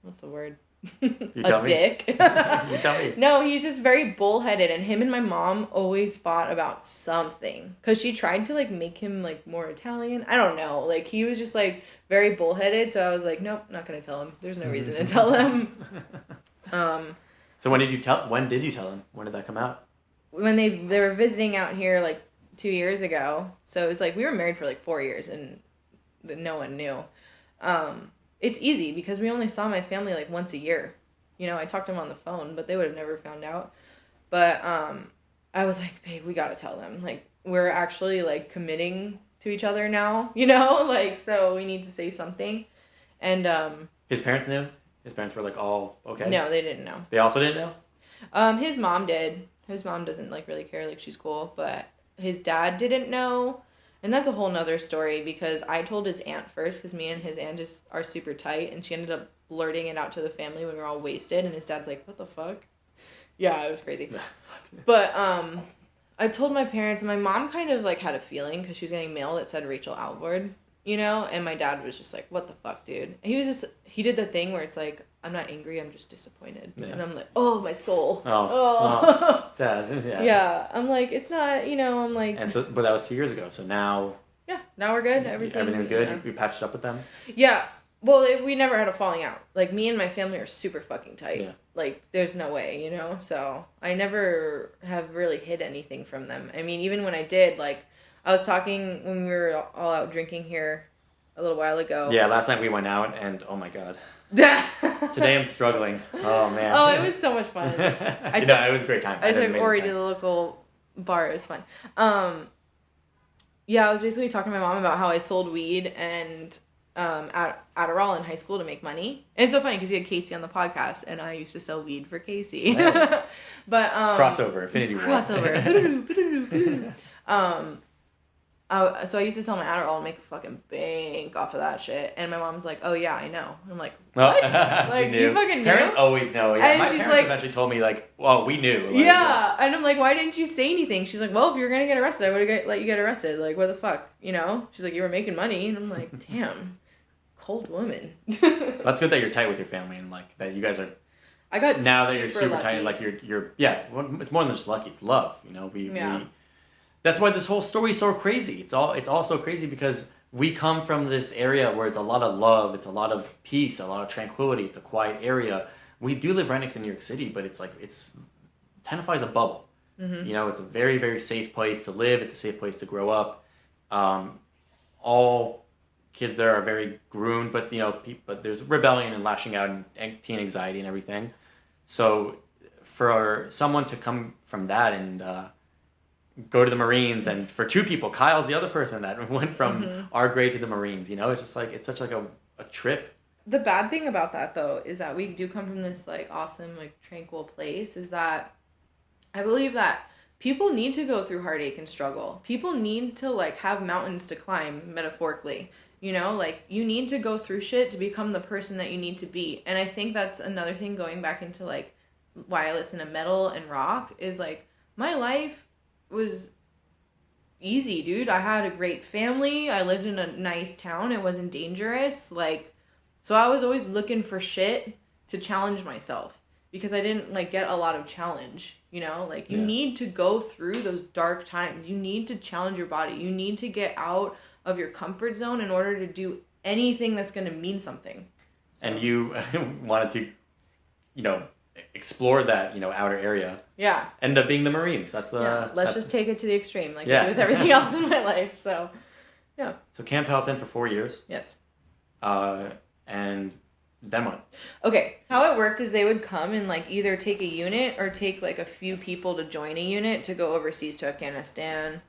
what's the word? A dick.
You tell me.
No, he's just very bullheaded, and him and my mom always fought about something because she tried to like make him like more Italian. I don't know, like he was just like very bullheaded. So I was like, nope, not gonna tell him. There's no reason to tell him.
So when did you tell him? When did that come out?
When they were visiting out here like 2 years ago. So it was like we were married for like 4 years, and no one knew. It's easy because we only saw my family like once a year. You know, I talked to them on the phone, but they would have never found out. But I was like, babe, we gotta tell them. Like, we're actually like committing to each other now, you know? Like, so we need to say something. And
his parents knew? His parents were like all okay?
No, they didn't know.
They also didn't know?
His mom did. His mom doesn't like really care, like she's cool, but his dad didn't know. And that's a whole nother story because I told his aunt first because me and his aunt are super tight, and she ended up blurting it out to the family when we were all wasted, and his dad's like, what the fuck? Yeah, it was crazy. But I told my parents, and my mom kind of like had a feeling because she was getting mail that said Rachel Alvord, you know, and my dad was just like, what the fuck, dude? And he did the thing where it's like, I'm not angry, I'm just disappointed. Yeah. And I'm like, oh, my soul. Oh.
Dad, yeah.
Yeah, I'm like, it's not, you know, I'm like...
And so, but that was 2 years ago, so now...
Yeah, now we're good,
everything's good? Yeah. You patched up with them?
Yeah, well, we never had a falling out. Like, me and my family are super fucking tight. Yeah. Like, there's no way, you know? So, I never have really hid anything from them. I mean, even when I did, like, I was talking when we were all out drinking here a little while ago.
Yeah, last night we went out, and oh my god. Today I'm struggling. Oh man.
Oh, it was so much fun.
It was a great time.
I took Ori to the local bar. It was fun. Yeah, I was basically talking to my mom about how I sold weed and Adderall in high school to make money. And it's so funny because you had Casey on the podcast, and I used to sell weed for Casey.
Right.
But
crossover, Infinity War.
Crossover. So I used to sell my Adderall and make a fucking bank off of that shit. And my mom's like, oh yeah, I know. I'm like, what? Like, you fucking knew?
Parents always know. Yeah,
and
my
she's
parents
like,
eventually told me like, well, we knew. Like,
yeah. And I'm like, why didn't you say anything? She's like, well, if you were going to get arrested, I would have let you get arrested. Like, what the fuck? You know? She's like, you were making money. And I'm like, damn, cold woman.
That's good that you're tight with your family and like that you guys are.
I got
now that you're super
lucky.
tight, like you're yeah. It's more than just lucky. It's love. You know, we that's why this whole story is so crazy. It's all so crazy because we come from this area where it's a lot of love, it's a lot of peace, a lot of tranquility. It's a quiet area. We do live right next to New York City, but it's like Tenafly is a bubble. Mm-hmm. You know, it's a very, very safe place to live. It's a safe place to grow up. all kids there are very groomed, but but there's rebellion and lashing out and teen anxiety and everything. So for someone to come from that and go to the Marines, and for two people, Kyle's the other person that went from our grade to the Marines, it's just like, it's such like a trip.
The bad thing about that, though, is that we do come from this, like, awesome, like, tranquil place, is that I believe that people need to go through heartache and struggle. People need to, like, have mountains to climb, metaphorically. Like, you need to go through shit to become the person that you need to be. And I think that's another thing, going back into, like, why I listen to metal and rock, is, like, my life was easy, dude. I had a great family. I lived in a nice town. It wasn't dangerous. Like, so I was always looking for shit to challenge myself, because I didn't, like, get a lot of challenge, Like, you need to go through those dark times. You need to challenge your body. You need to get out of your comfort zone in order to do anything that's going to mean something. So.
And you wanted to, explore that, outer area.
Yeah.
End up being the Marines. Let's
just take it to the extreme, like with everything else in my life. So, yeah.
So Camp Palatine for 4 years.
Yes.
And then what? Okay.
How it worked is they would come and, like, either take a unit or take, like, a few people to join a unit to go overseas to Afghanistan.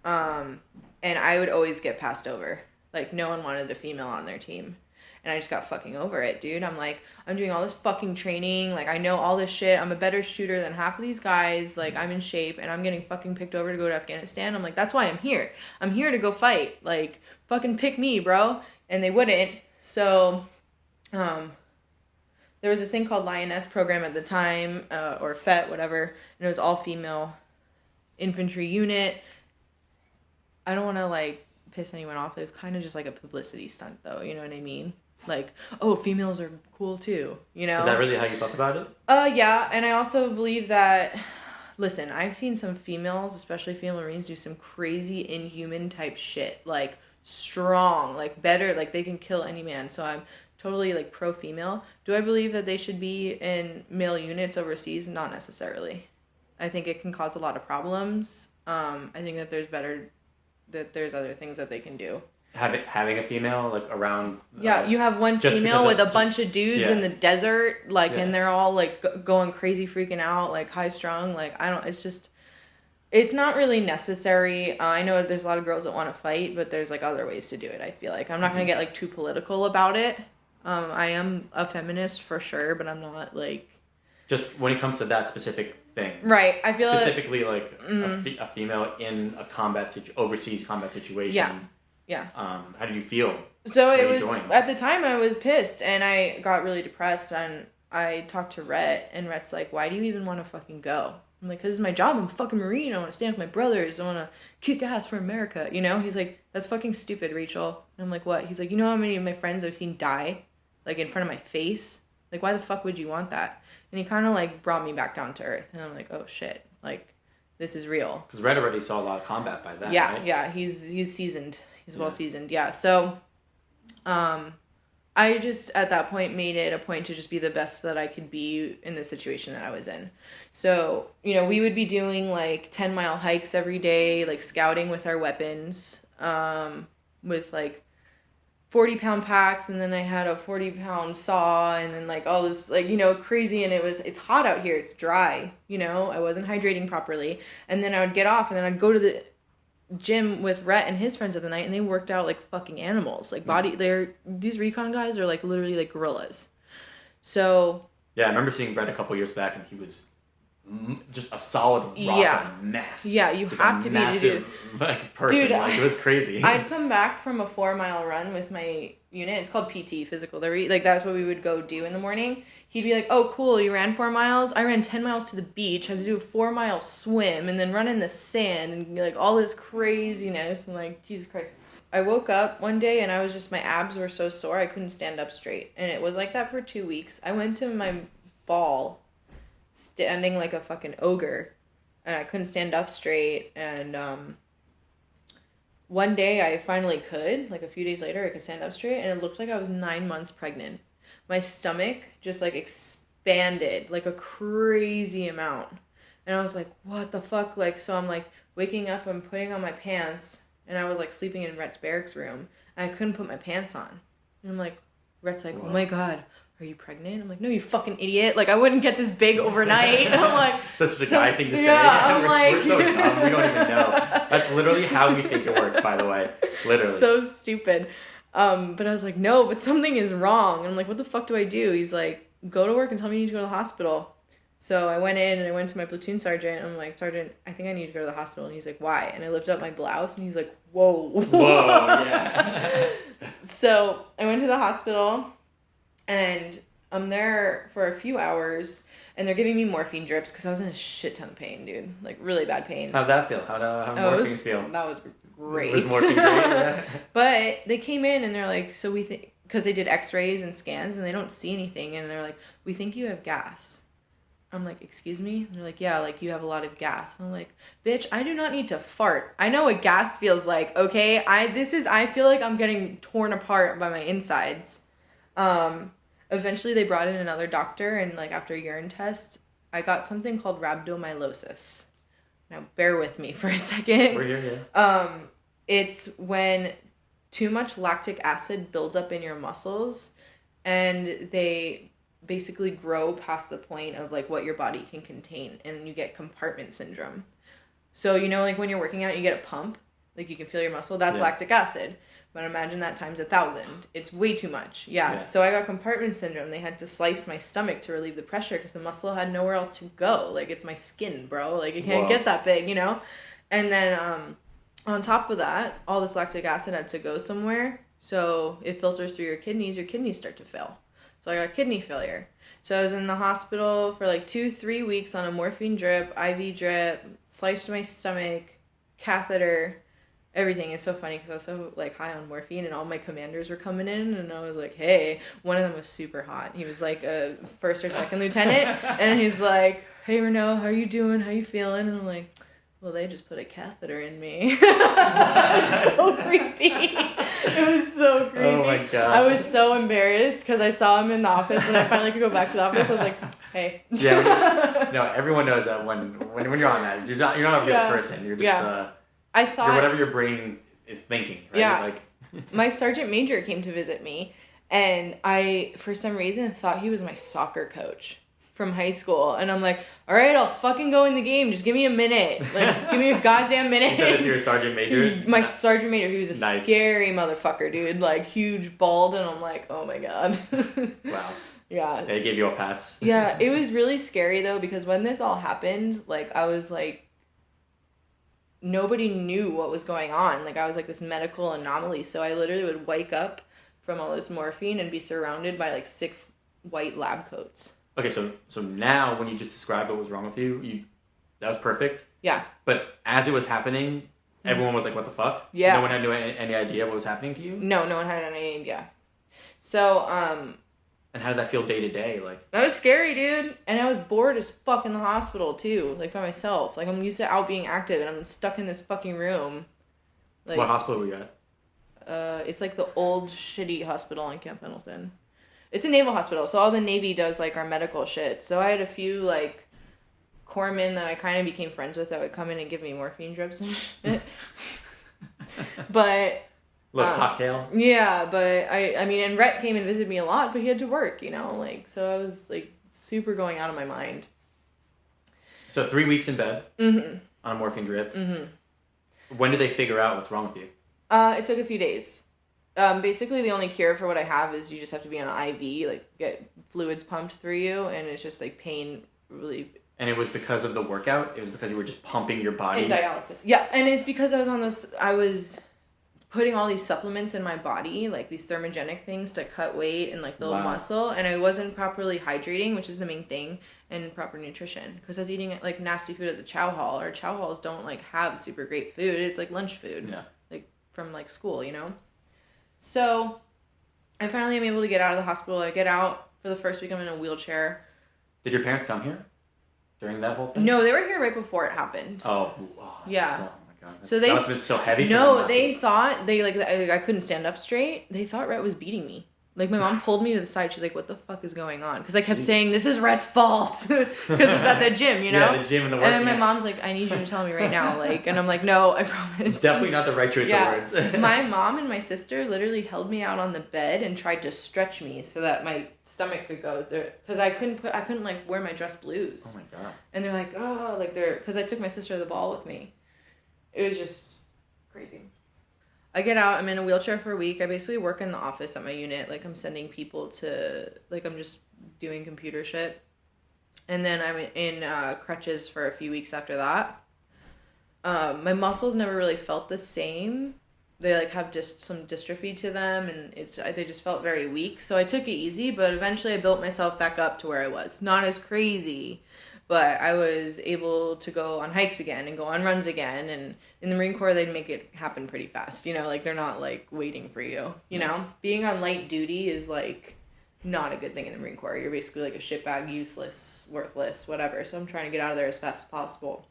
And I would always get passed over. Like, no one wanted a female on their team. And I just got fucking over it, dude. I'm like, I'm doing all this fucking training. Like, I know all this shit. I'm a better shooter than half of these guys. Like, I'm in shape. And I'm getting fucking picked over to go to Afghanistan. I'm like, that's why I'm here. I'm here to go fight. Like, fucking pick me, bro. And they wouldn't. So, there was this thing called Lioness program at the time, or FET, whatever. And it was all female infantry unit. I don't want to, like, piss anyone off. It's kind of just like a publicity stunt, though. You know what I mean? Like, oh, females are cool, too. Is
that really how you felt about it?
Yeah. And I also believe that, listen, I've seen some females, especially female Marines, do some crazy inhuman type shit. Like, strong, like, better, like, they can kill any man. So I'm totally, like, pro-female. Do I believe that they should be in male units overseas? Not necessarily. I think it can cause a lot of problems. I think that there's other things that they can do.
Having a female, like, around...
you have one female with a bunch of dudes in the desert, like, and they're all, like, going crazy, freaking out, like, high-strung. Like, it's not really necessary. I know there's a lot of girls that want to fight, but there's, like, other ways to do it, I feel like. I'm not going to get, like, too political about it. I am a feminist for sure, but I'm not, like...
Just when it comes to that specific thing.
Right. I feel
specifically, like, a female in a overseas combat situation.
Yeah.
How did you feel?
So it was, at the time I was pissed and I got really depressed, and I talked to Rhett, and Rhett's like, why do you even want to fucking go? I'm like, 'cause it's my job. I'm a fucking Marine. I want to stand with my brothers. I want to kick ass for America. He's like, that's fucking stupid, Rachel. And I'm like, what? He's like, you know how many of my friends I've seen die, like, in front of my face? Like, why the fuck would you want that? And he kind of, like, brought me back down to earth. And I'm like, oh, shit. Like, this is real.
Because Red already saw a lot of combat by then,
yeah,
right?
Yeah, he's seasoned. He's well seasoned, yeah. So, I just, at that point, made it a point to just be the best that I could be in the situation that I was in. So, we would be doing, like, 10-mile hikes every day, like, scouting with our weapons, with, like, 40-pound packs, and then I had a 40-pound saw, and then, like, all this, like, crazy, and it's hot out here, it's dry, I wasn't hydrating properly, and then I would get off, and then I'd go to the gym with Rhett and his friends of the night, and they worked out like fucking animals, like these recon guys are, like, literally like gorillas. So
yeah, I remember seeing Rhett a couple years back, and he was just a solid rock mess.
Yeah, you just have to massive,
be like, person. Dude, like, it was crazy.
I'd come back from a 4-mile run with my unit. It's called PT, physical therapy. Like, that's what we would go do in the morning. He'd be like, oh, cool, you ran 4 miles? I ran 10 miles to the beach, had to do a 4-mile swim, and then run in the sand, and, like, all this craziness. And, like, Jesus Christ. I woke up one day, and my abs were so sore, I couldn't stand up straight. And it was like that for 2 weeks. I went to my ball standing like a fucking ogre, and I couldn't stand up straight, and one day I finally could, like a few days later I could stand up straight, and it looked like I was 9 months pregnant. My stomach just, like, expanded like a crazy amount, and I was like, what the fuck? Like, so I'm, like, waking up, I'm putting on my pants, And I was, like, sleeping in Rhett's barracks room. And I couldn't put my pants on. And I'm like, Rhett's like, oh, my God. Are you pregnant? I'm like, no, you fucking idiot. Like, I wouldn't get this big overnight. And I'm like...
That's the guy thing to say.
Yeah,
We're so dumb. We don't even know. That's literally how we think it works, by the way. Literally.
So stupid. But I was like, no, but something is wrong. And I'm like, what the fuck do I do? He's like, go to work and tell me you need to go to the hospital. So I went in and I went to my platoon sergeant. And I'm like, Sergeant, I think I need to go to the hospital. And he's like, why? And I lifted up my blouse and he's like, whoa.
Whoa, yeah.
So I went to the hospital. And I'm there for a few hours, and they're giving me morphine drips because I was in a shit ton of pain, dude. Like, really bad pain.
How'd that feel? How'd morphine feel?
That was great.
Was morphine great? Yeah.
But they came in, and they're like, so we think... Because they did x-rays and scans, and they don't see anything, and they're like, we think you have gas. I'm like, excuse me? And they're like, yeah, like, you have a lot of gas. And I'm like, bitch, I do not need to fart. I know what gas feels like, okay? I feel like I'm getting torn apart by my insides. Eventually they brought in another doctor, and like after a urine test, I got something called rhabdomyolysis. Now bear with me for a second.
We're here, yeah.
It's when too much lactic acid builds up in your muscles, and they basically grow past the point of like what your body can contain, and you get compartment syndrome. So you know, like when you're working out, you get a pump, like you can feel your muscle. That's lactic acid. But imagine that times 1,000. It's way too much. Yeah. So I got compartment syndrome. They had to slice my stomach to relieve the pressure because the muscle had nowhere else to go. Like, it's my skin, bro. Like, it can't get that big, you know? And then on top of that, all this lactic acid had to go somewhere. So it filters through your kidneys start to fail. So I got kidney failure. So I was in the hospital for like 2-3 weeks on a morphine drip, IV drip, sliced my stomach, catheter, everything. Is so funny because I was so like high on morphine, and all my commanders were coming in, and I was like, hey, one of them was super hot. He was like a first or second lieutenant, and he's like, hey, Renaud, how are you doing? How you feeling? And I'm like, well, they just put a catheter in me. So creepy. It was so creepy.
Oh my God.
I was so embarrassed because I saw him in the office, and I finally could go back to the office. I was like, hey.
Yeah. No, everyone knows that when you're on that, you're not a real person. You're just
I thought
you're whatever your brain is thinking, right?
Yeah.
Like
my sergeant major came to visit me, and I, for some reason, thought he was my soccer coach from high school. And I'm like, all right, I'll fucking go in the game. Just give me a minute. Like, just give me a goddamn minute.
You said this to your sergeant major?
My sergeant major, he was a scary motherfucker, dude. Like, huge, bald, and I'm like, oh my God.
Wow.
Yeah.
They gave you a pass.
Yeah, it was really scary, though, because when this all happened, like, I was like, nobody knew what was going on. Like, I was like this medical anomaly. So I literally would wake up from all this morphine and be surrounded by like 6 white lab coats. Okay,
so now when you just described what was wrong with you that was perfect.
Yeah.
But as it was happening, everyone was like, what the fuck?
Yeah.
No one had any idea what was happening to you?
No one had any idea. So,
and how did that feel day to day? Like,
that was scary, dude. And I was bored as fuck in the hospital too, like by myself. Like, I'm used to out being active, and I'm stuck in this fucking room. Like,
what hospital were you at?
It's like the old shitty hospital in Camp Pendleton. It's a naval hospital, so all the Navy does like our medical shit. So I had a few like corpsmen that I kind of became friends with that would come in and give me morphine drips and shit. But
little cocktail.
Yeah, but I mean, and Rhett came and visited me a lot, but he had to work, you know, like, so I was like super going out of my mind.
So 3 weeks in bed on a morphine drip.
Mm-hmm.
When did they figure out what's wrong with you?
It took a few days. Basically, the only cure for what I have is you just have to be on an IV, like get fluids pumped through you, and it's just like pain relief.
And it was because of the workout? It was because you were just pumping your body?
And dialysis. Yeah, and it's because I was putting all these supplements in my body, like these thermogenic things to cut weight and like build muscle, and I wasn't properly hydrating, which is the main thing, and proper nutrition, because I was eating like nasty food at the chow hall. Our chow halls don't like have super great food. It's like lunch food, like from like school, you know. So I finally am able to get out of the hospital. I get out for the first week. I'm in a wheelchair.
Did your parents come here during that whole thing?
No, they were here right before it happened.
Oh
yeah.
So,
so they
that must have been so heavy.
No, they thought I couldn't stand up straight. They thought Rhett was beating me. Like, my mom pulled me to the side. She's like, what the fuck is going on? Because I kept saying, this is Rhett's fault. Because it's at the gym, you know?
Yeah, the gym and the work.
And my mom's like, I need you to tell me right now. Like, and I'm like, no, I promise.
It's definitely not the right choice of words.
My mom and my sister literally held me out on the bed and tried to stretch me so that my stomach could go there. Because I couldn't like wear my dress blues.
Oh my God.
And they're like, oh, like because I took my sister to the ball with me. It was just crazy. I get out, I'm in a wheelchair for a week. I basically work in the office at my unit. Like, I'm sending people to, like, I'm just doing computer shit. And then I'm in crutches for a few weeks after that. My muscles never really felt the same. They, like, have just some dystrophy to them, and they just felt very weak. So I took it easy, but eventually I built myself back up to where I was. Not as crazy, but I was able to go on hikes again and go on runs again. And in the Marine Corps, they'd make it happen pretty fast. You know, like, they're not, like, waiting for you. You know? Being on light duty is, like, not a good thing in the Marine Corps. You're basically, like, a shitbag, useless, worthless, whatever. So I'm trying to get out of there as fast as possible.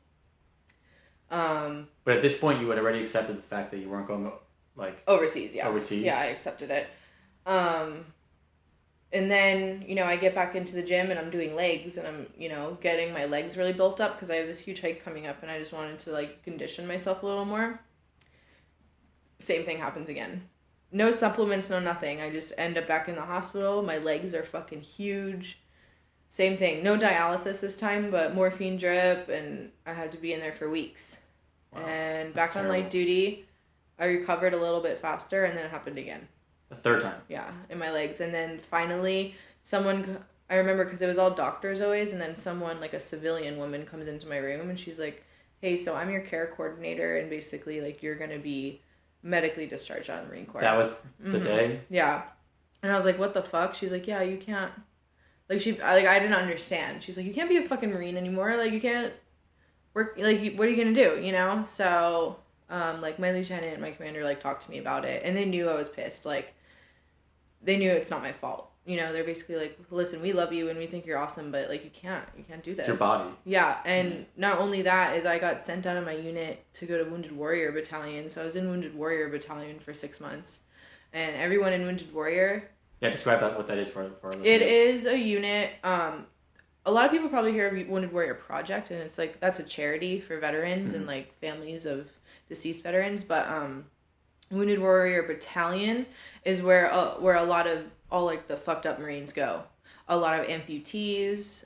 But at this point, you had already accepted the fact that you weren't going, like...
Overseas, yeah.
Overseas?
Yeah, I accepted it. And then, you know, I get back into the gym and I'm doing legs and I'm, you know, getting my legs really built up because I have this huge hike coming up and I just wanted to, like, condition myself a little more. Same thing happens again. No supplements, no nothing. I just end up back in the hospital. My legs are fucking huge. Same thing. No dialysis this time, but morphine drip, and I had to be in there for weeks. Wow, and back on light duty, I recovered a little bit faster, and then it happened again.
A third time?
Yeah, in my legs. And then finally, I remember because it was all doctors always, and then someone, like a civilian woman, comes into my room, and she's like, hey, so I'm your care coordinator, and basically, like, you're going to be medically discharged out of the Marine Corps.
That was the day?
Yeah. And I was like, what the fuck? She's like, yeah, you can't. Like, I didn't understand. She's like, you can't be a fucking Marine anymore. Like, you can't work. Like, what are you going to do, you know? So, like, my lieutenant and my commander, like, talked to me about it. And they knew I was pissed. Like, they knew it's not my fault. You know, they're basically like, listen, we love you and we think you're awesome, but, like, you can't do this.
It's your body.
Yeah. And not only that is I got sent out of my unit to go to Wounded Warrior Battalion. So I was in Wounded Warrior Battalion for 6 months. And everyone in Wounded Warrior...
Yeah, describe what that is for our listeners.
It is a unit. A lot of people probably hear of Wounded Warrior Project, and it's like that's a charity for veterans and like families of deceased veterans. But Wounded Warrior Battalion is where a lot of all like the fucked up Marines go. A lot of amputees.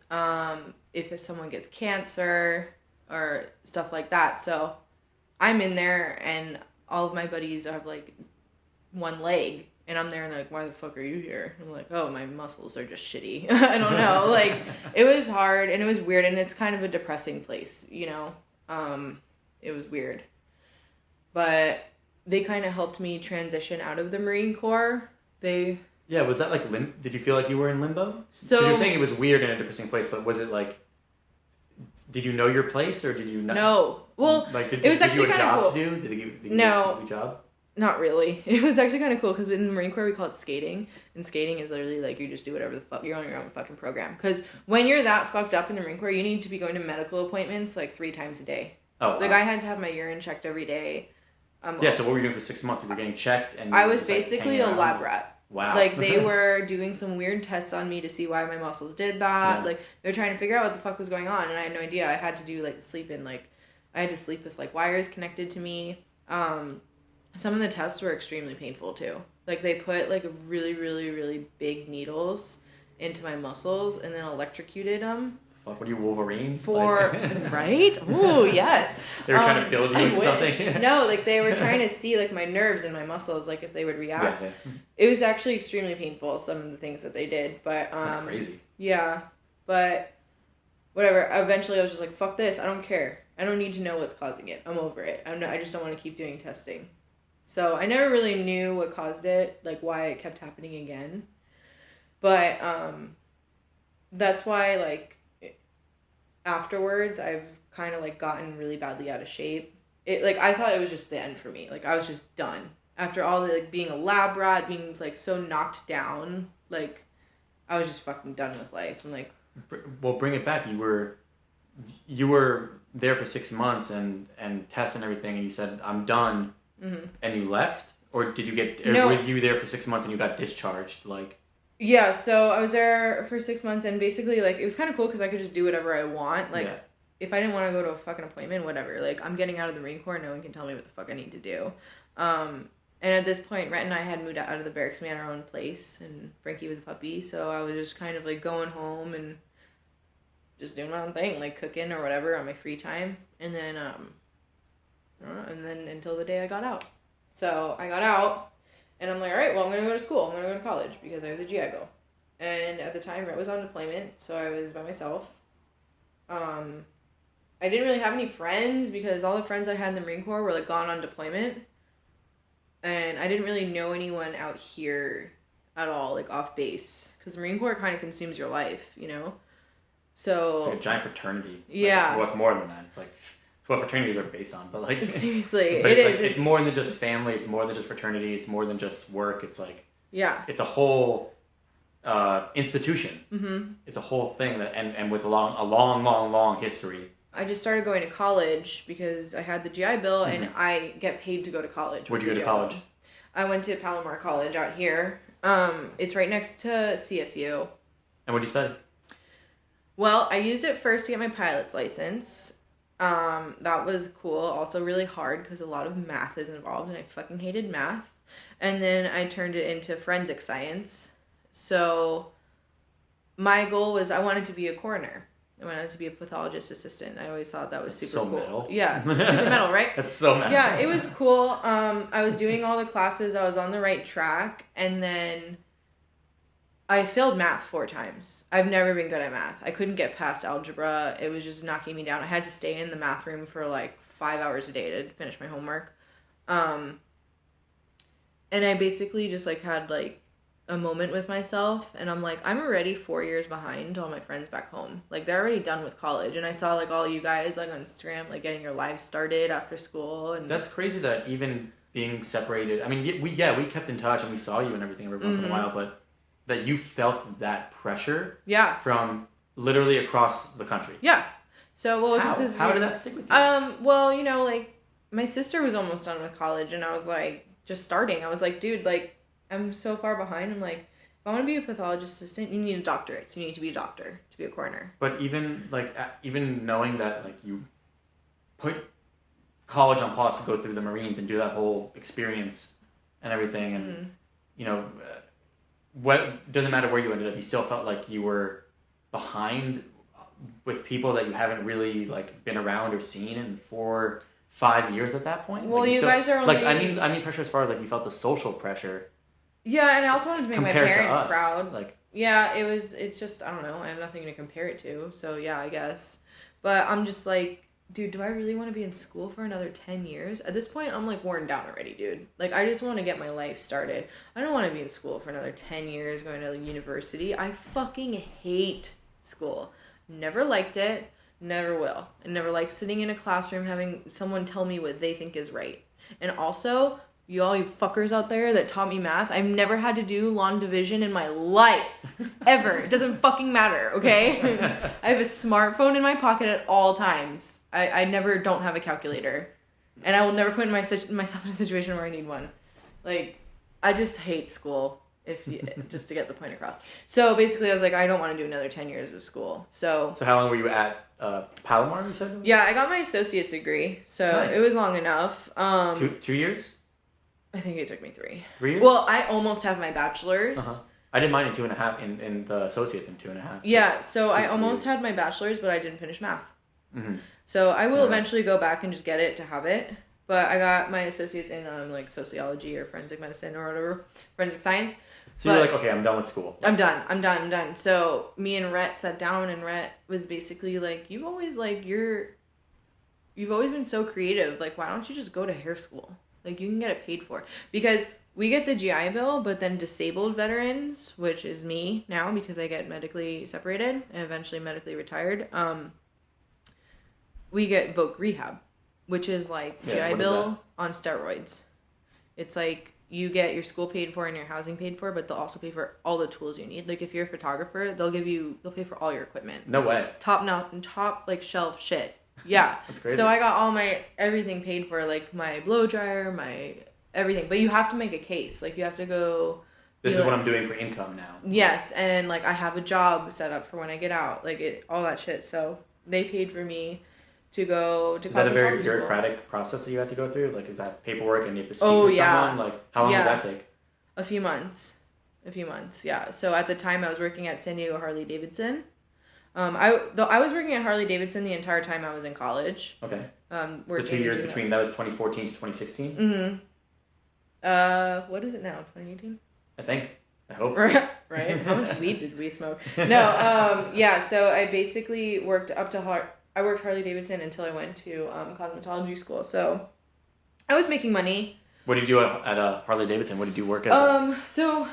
If someone gets cancer or stuff like that. So I'm in there, and all of my buddies have like one leg. And I'm there and like, why the fuck are you here? I'm like, oh, my muscles are just shitty. I don't know. Like, it was hard and it was weird. And it's kind of a depressing place, you know? It was weird. But they kind of helped me transition out of the Marine Corps.
Yeah, was that like, did you feel like you were in limbo?
So
you're saying it was weird and a depressing place, but was it like, did you know your place or did you not?
No. Well,
like,
it was actually kind of cool.
To do? Did they give you a job?
Not really. It was actually kind of cool because in the Marine Corps we call it skating, and skating is literally like you just do whatever the fuck, you're on your own fucking program. Because when you're that fucked up in the Marine Corps, you need to be going to medical appointments like 3 times a day.
Oh, wow.
Like I had to have my urine checked every day.
Yeah, so what were you doing for 6 months? You were getting checked? And
I was basically a lab rat.
Wow.
Like they were doing some weird tests on me to see why my muscles did that. Yeah. Like they were trying to figure out what the fuck was going on, and I had no idea. I had to do like sleep with like wires connected to me. Some of the tests were extremely painful too. Like they put like really, really, really big needles into my muscles and then electrocuted them.
Fuck, what are you, Wolverine?
Right? Ooh, yes.
They were trying to build you into something?
No, like they were trying to see like my nerves and my muscles, like if they would react.
Yeah.
It was actually extremely painful, some of the things that they did. But
that's crazy.
Yeah. But whatever. Eventually I was just like, fuck this. I don't care. I don't need to know what's causing it. I'm over it. I just don't want to keep doing testing. So I never really knew what caused it, like why it kept happening again. But that's why like afterwards I've kind of like gotten really badly out of shape. I thought it was just the end for me. Like I was just done. After all the like being a lab rat, being like so knocked down, like I was just fucking done with life. I'm like,
well, bring it back. You were there for 6 months and tests and everything, and you said I'm done. Mm-hmm. And you left, Or did you get...
No.
Was you there for 6 months and you got discharged? Like...
Yeah, so I was there for 6 months, and basically, like, it was kind of cool because I could just do whatever I want. Like, if I didn't want to go to a fucking appointment, whatever. Like, I'm getting out of the Marine Corps, no one can tell me what the fuck I need to do. And at this point, Rhett and I had moved out of the barracks. We had our own place, and Frankie was a puppy, so I was just kind of, like, going home and just doing my own thing, like, cooking or whatever on my free time. And then, until the day I got out. So, I got out. And I'm like, all right, well, I'm going to go to school. I'm going to go to college because I have the GI Bill. And at the time, Rhett was on deployment, so I was by myself. I didn't really have any friends because all the friends I had in the Marine Corps were, like, gone on deployment. And I didn't really know anyone out here at all, like, off base. Because the Marine Corps kind of consumes your life, you know? So...
It's like a giant fraternity.
Yeah.
Like, it's more than that. It's like... what fraternities are based on, but like
seriously,
but
it is.
It's more than just family. It's more than just fraternity. It's more than just work. It's like it's a whole institution. Mm-hmm. It's a whole thing that and with a long history.
I just started going to college because I had the GI Bill and I get paid to go to college.
Where'd you go to college?
I went to Palomar College out here. It's right next to CSU.
And what'd you study?
Well, I used it first to get my pilot's license. That was cool. Also really hard because a lot of math is involved and I fucking hated math. And then I turned it into forensic science. So my goal was I wanted to be a coroner. I wanted to be a pathologist assistant. I always thought that was super cool.
Metal.
Yeah, super metal, right?
That's so metal.
Yeah, it was cool. I was doing all the classes. I was on the right track. And then I failed math 4 times. I've never been good at math. I couldn't get past algebra. It was just knocking me down. I had to stay in the math room for like 5 hours a day to finish my homework. And I basically just like had like a moment with myself. And I'm like, I'm already 4 years behind all my friends back home. Like they're already done with college. And I saw like all you guys like on Instagram, like getting your lives started after school. And
that's crazy that even being separated. I mean, we kept in touch and we saw you and everything every once in a while, but that you felt that pressure from literally across the country.
Yeah. So, well,
how did that stick with you?
Well, you know, like, my sister was almost done with college, and I was, like, just starting. I was like, dude, like, I'm so far behind. I'm like, if I want to be a pathologist assistant, you need a doctorate. So you need to be a doctor to be a coroner.
But even, like, even knowing that, like, you put college on pause to go through the Marines and do that whole experience and everything, and, you know... what doesn't matter where you ended up, you still felt like you were behind with people that you haven't really like been around or seen in 4-5 years at that point.
Well,
like,
you guys are only...
like I mean pressure as far as like you felt the social pressure.
Yeah, and I also wanted to make my parents
to us,
proud.
Like
yeah, it's just I don't know, I had nothing to compare it to. So yeah, I guess. But I'm just like, dude, do I really want to be in school for another 10 years? At this point, I'm, like, worn down already, dude. Like, I just want to get my life started. I don't want to be in school for another 10 years going to university. I fucking hate school. Never liked it. Never will. I never liked sitting in a classroom having someone tell me what they think is right. And also... you fuckers out there that taught me math, I've never had to do long division in my life. Ever. It doesn't fucking matter, okay? I have a smartphone in my pocket at all times. I never don't have a calculator. And I will never put myself in a situation where I need one. Like, I just hate school, just to get the point across. So basically I was like, I don't want to do another 10 years of school. So
how long were you at Palomar, you said?
Yeah, I got my associate's degree. So nice. It was long enough.
2 years?
I think it took me 3.
3 years?
Well, I almost have my bachelor's.
Uh-huh. I did mine in 2.5, in the associates in 2.5. So
yeah, so I almost had my bachelor's, but I didn't finish math.
Mm-hmm.
So I will eventually go back and just get it to have it. But I got my associates in like sociology or forensic medicine or whatever, forensic science.
So you're like, okay, I'm done with school.
I'm done. So me and Rhett sat down, and Rhett was basically like, you've always been so creative. Like, why don't you just go to hair school? Like, you can get it paid for. Because we get the GI Bill, but then disabled veterans, which is me now because I get medically separated and eventually medically retired, we get VOC rehab, which is like GI Bill on steroids. It's like you get your school paid for and your housing paid for, but they'll also pay for all the tools you need. Like, if you're a photographer, they'll pay for all your equipment.
No way.
Top like shelf shit. Yeah.
That's crazy.
So I got all my everything paid for, like my blow dryer, my everything. But you have to make a case. Like, you have to go...
This is what I'm doing for income now.
Yes, and, like, I have a job set up for when I get out. Like, all that shit. So, they paid for me to go to cosmetology school.
Is that a very bureaucratic process that you have to go through? Like, is that paperwork and you have to speak with someone? Like, how long did that take?
A few months, yeah. So, at the time, I was working at San Diego Harley-Davidson. I was working at Harley-Davidson the entire time I was in college.
Okay. The 2 years between, that was 2014 to 2016?
Mm-hmm. What is it now, 2018?
I think. I hope.
Right? How much weed did we smoke? No, yeah, so I basically worked up to I worked Harley-Davidson until I went to cosmetology school, so I was making money.
What did you do at Harley-Davidson? What did you work as?
So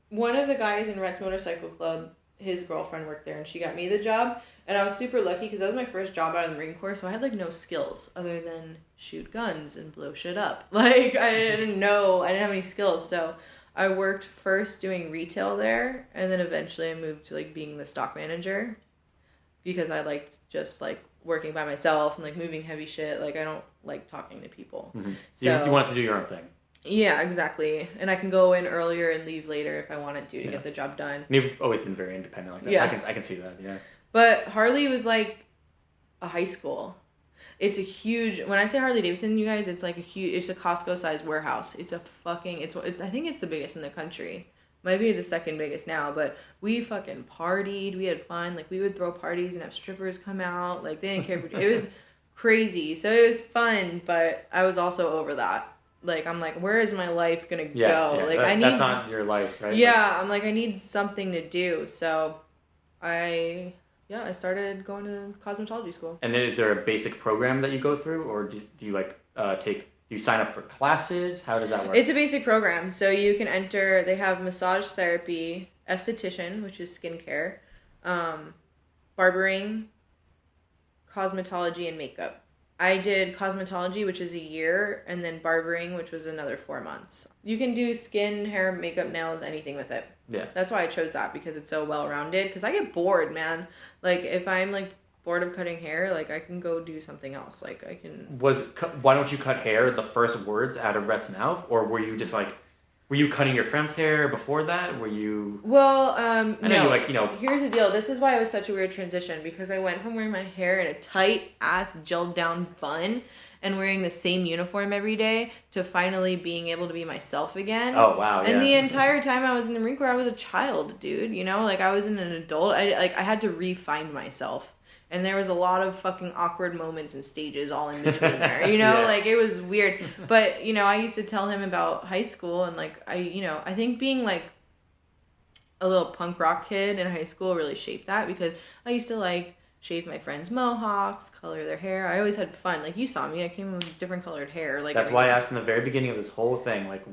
one of the guys in Rhett's Motorcycle Club, his girlfriend worked there, and she got me the job. And I was super lucky because that was my first job out of the Marine Corps, so I had, like, no skills other than shoot guns and blow shit up. Like, I didn't have any skills. So I worked first doing retail there, and then eventually I moved to, like, being the stock manager because I liked just, like, working by myself and, like, moving heavy shit. Like, I don't like talking to people.
Mm-hmm. So you wanted to do your own thing.
Yeah, exactly. And I can go in earlier and leave later if I wanted to get the job done.
And you've always been very independent like that. Yeah. So I can see that, yeah.
But Harley was like a high school. It's a huge... When I say Harley-Davidson, you guys, it's like it's a Costco-sized warehouse. It's a fucking... I think it's the biggest in the country. Might be the second biggest now, but we fucking partied. We had fun. Like, we would throw parties and have strippers come out. Like, they didn't care. It was crazy. So it was fun, but I was also over that. Like, I'm like, where is my life gonna go?
Yeah,
like,
that's not your life, right?
Yeah, I'm like, I need something to do. So I started going to cosmetology school.
And then is there a basic program that you go through, or do you like do you sign up for classes? How does that work?
It's a basic program. So you can enter, they have massage therapy, esthetician, which is skincare, barbering, cosmetology, and makeup. I did cosmetology, which is a year, and then barbering, which was another 4 months. You can do skin, hair, makeup, nails, anything with it. Yeah. That's why I chose that, because it's so well-rounded. Because I get bored, man. Like, if I'm, like, bored of cutting hair, like, I can go do something else. Like, I can...
Why don't you cut hair the first words out of Rhett's mouth? Or were you just, like... Were you cutting your friend's hair before that? Were you...
Well,
I know
no. Here's the deal. This is why it was such a weird transition, because I went from wearing my hair in a tight-ass, gelled-down bun and wearing the same uniform every day to finally being able to be myself again.
Oh, wow, yeah.
And the entire time I was in the Marine Corps, I was a child, dude, you know? Like, I wasn't an adult. I had to re-find myself. And there was a lot of fucking awkward moments and stages all in between there, you know? Yeah. Like, it was weird. But, you know, I used to tell him about high school, and, like, I think being, like, a little punk rock kid in high school really shaped that, because I used to, like, shave my friends' mohawks, color their hair. I always had fun. Like, you saw me. I came with different colored hair. Like,
that's why I asked in the very beginning of this whole thing, like,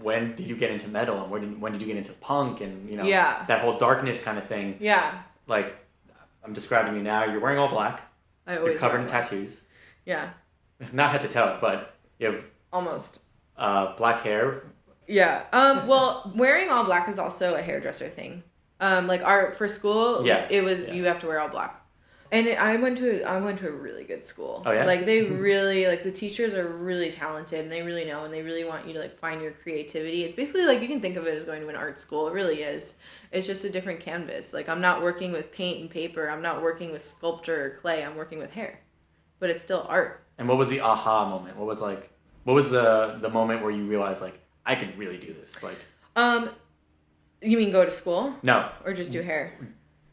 when did you get into metal, and when did you get into punk, and, you know, that whole darkness kind of thing.
Yeah.
Like... I'm describing you now. You're wearing all black. You're covered in tattoos.
Yeah.
Not head to toe, but you have...
Almost.
Black hair.
Yeah. Well, wearing all black is also a hairdresser thing. Like, for school, it was, you have to wear all black. And I went to a really good school.
Oh, yeah?
Like, they really, like, the teachers are really talented, and they really know, and they really want you to, like, find your creativity. It's basically, like, you can think of it as going to an art school. It really is. It's just a different canvas. Like, I'm not working with paint and paper. I'm not working with sculpture or clay. I'm working with hair. But it's still art.
And what was the aha moment? What was the moment where you realized, like, I could really do this? Like,
you mean go to school?
No.
Or just do hair?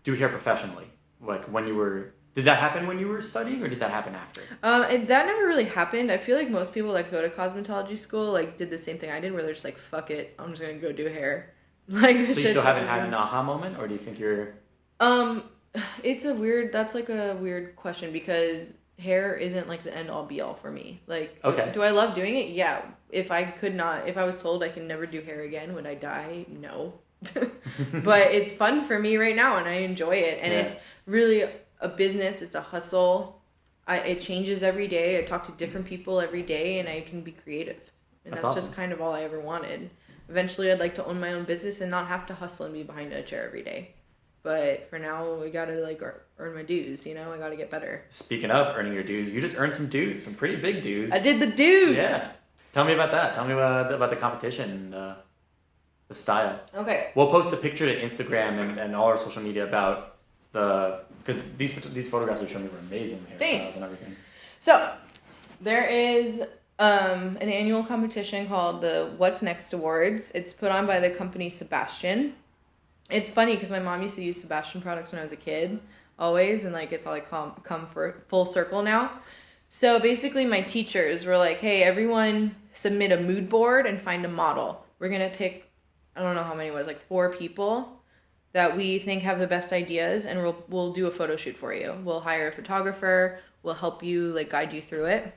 Do hair professionally. Like, when you were... Did that happen when you were studying, or did that happen after?
That never really happened. I feel like most people that go to cosmetology school, like, did the same thing I did, where they're just like, fuck it, I'm just gonna go do hair. Like,
so you still haven't had an aha moment, or do you think you're...
That's like a weird question, because hair isn't like the end-all be-all for me. Like,
okay.
Do I love doing it? Yeah. If I was told I can never do hair again, would I die? No. But it's fun for me right now, and I enjoy it, and it's really a business. It's a hustle. It changes every day. I talk to different people every day, and I can be creative, and that's awesome. Just kind of all I ever wanted. Eventually, I'd like to own my own business and not have to hustle and be behind a chair every day. But for now, we gotta, like, earn my dues, you know? I gotta get better.
Speaking of earning your dues, you just earned some dues, some pretty big dues.
I did the dues!
Yeah. Tell me about that. Tell me about the competition, the style.
Okay.
We'll post a picture to Instagram and all our social media about because these photographs are showing me were amazing hairstyles
Thanks.
and everything.
So there is an annual competition called the What's Next Awards. It's put on by the company Sebastian. It's funny because my mom used to use Sebastian products when I was a kid, always, and like it's all like come for full circle now. So basically my teachers were like, hey, everyone submit a mood board and find a model. We're going to pick, I don't know how many it was, like 4 people that we think have the best ideas, and we'll do a photo shoot for you. We'll hire a photographer. We'll help you, like guide you through it.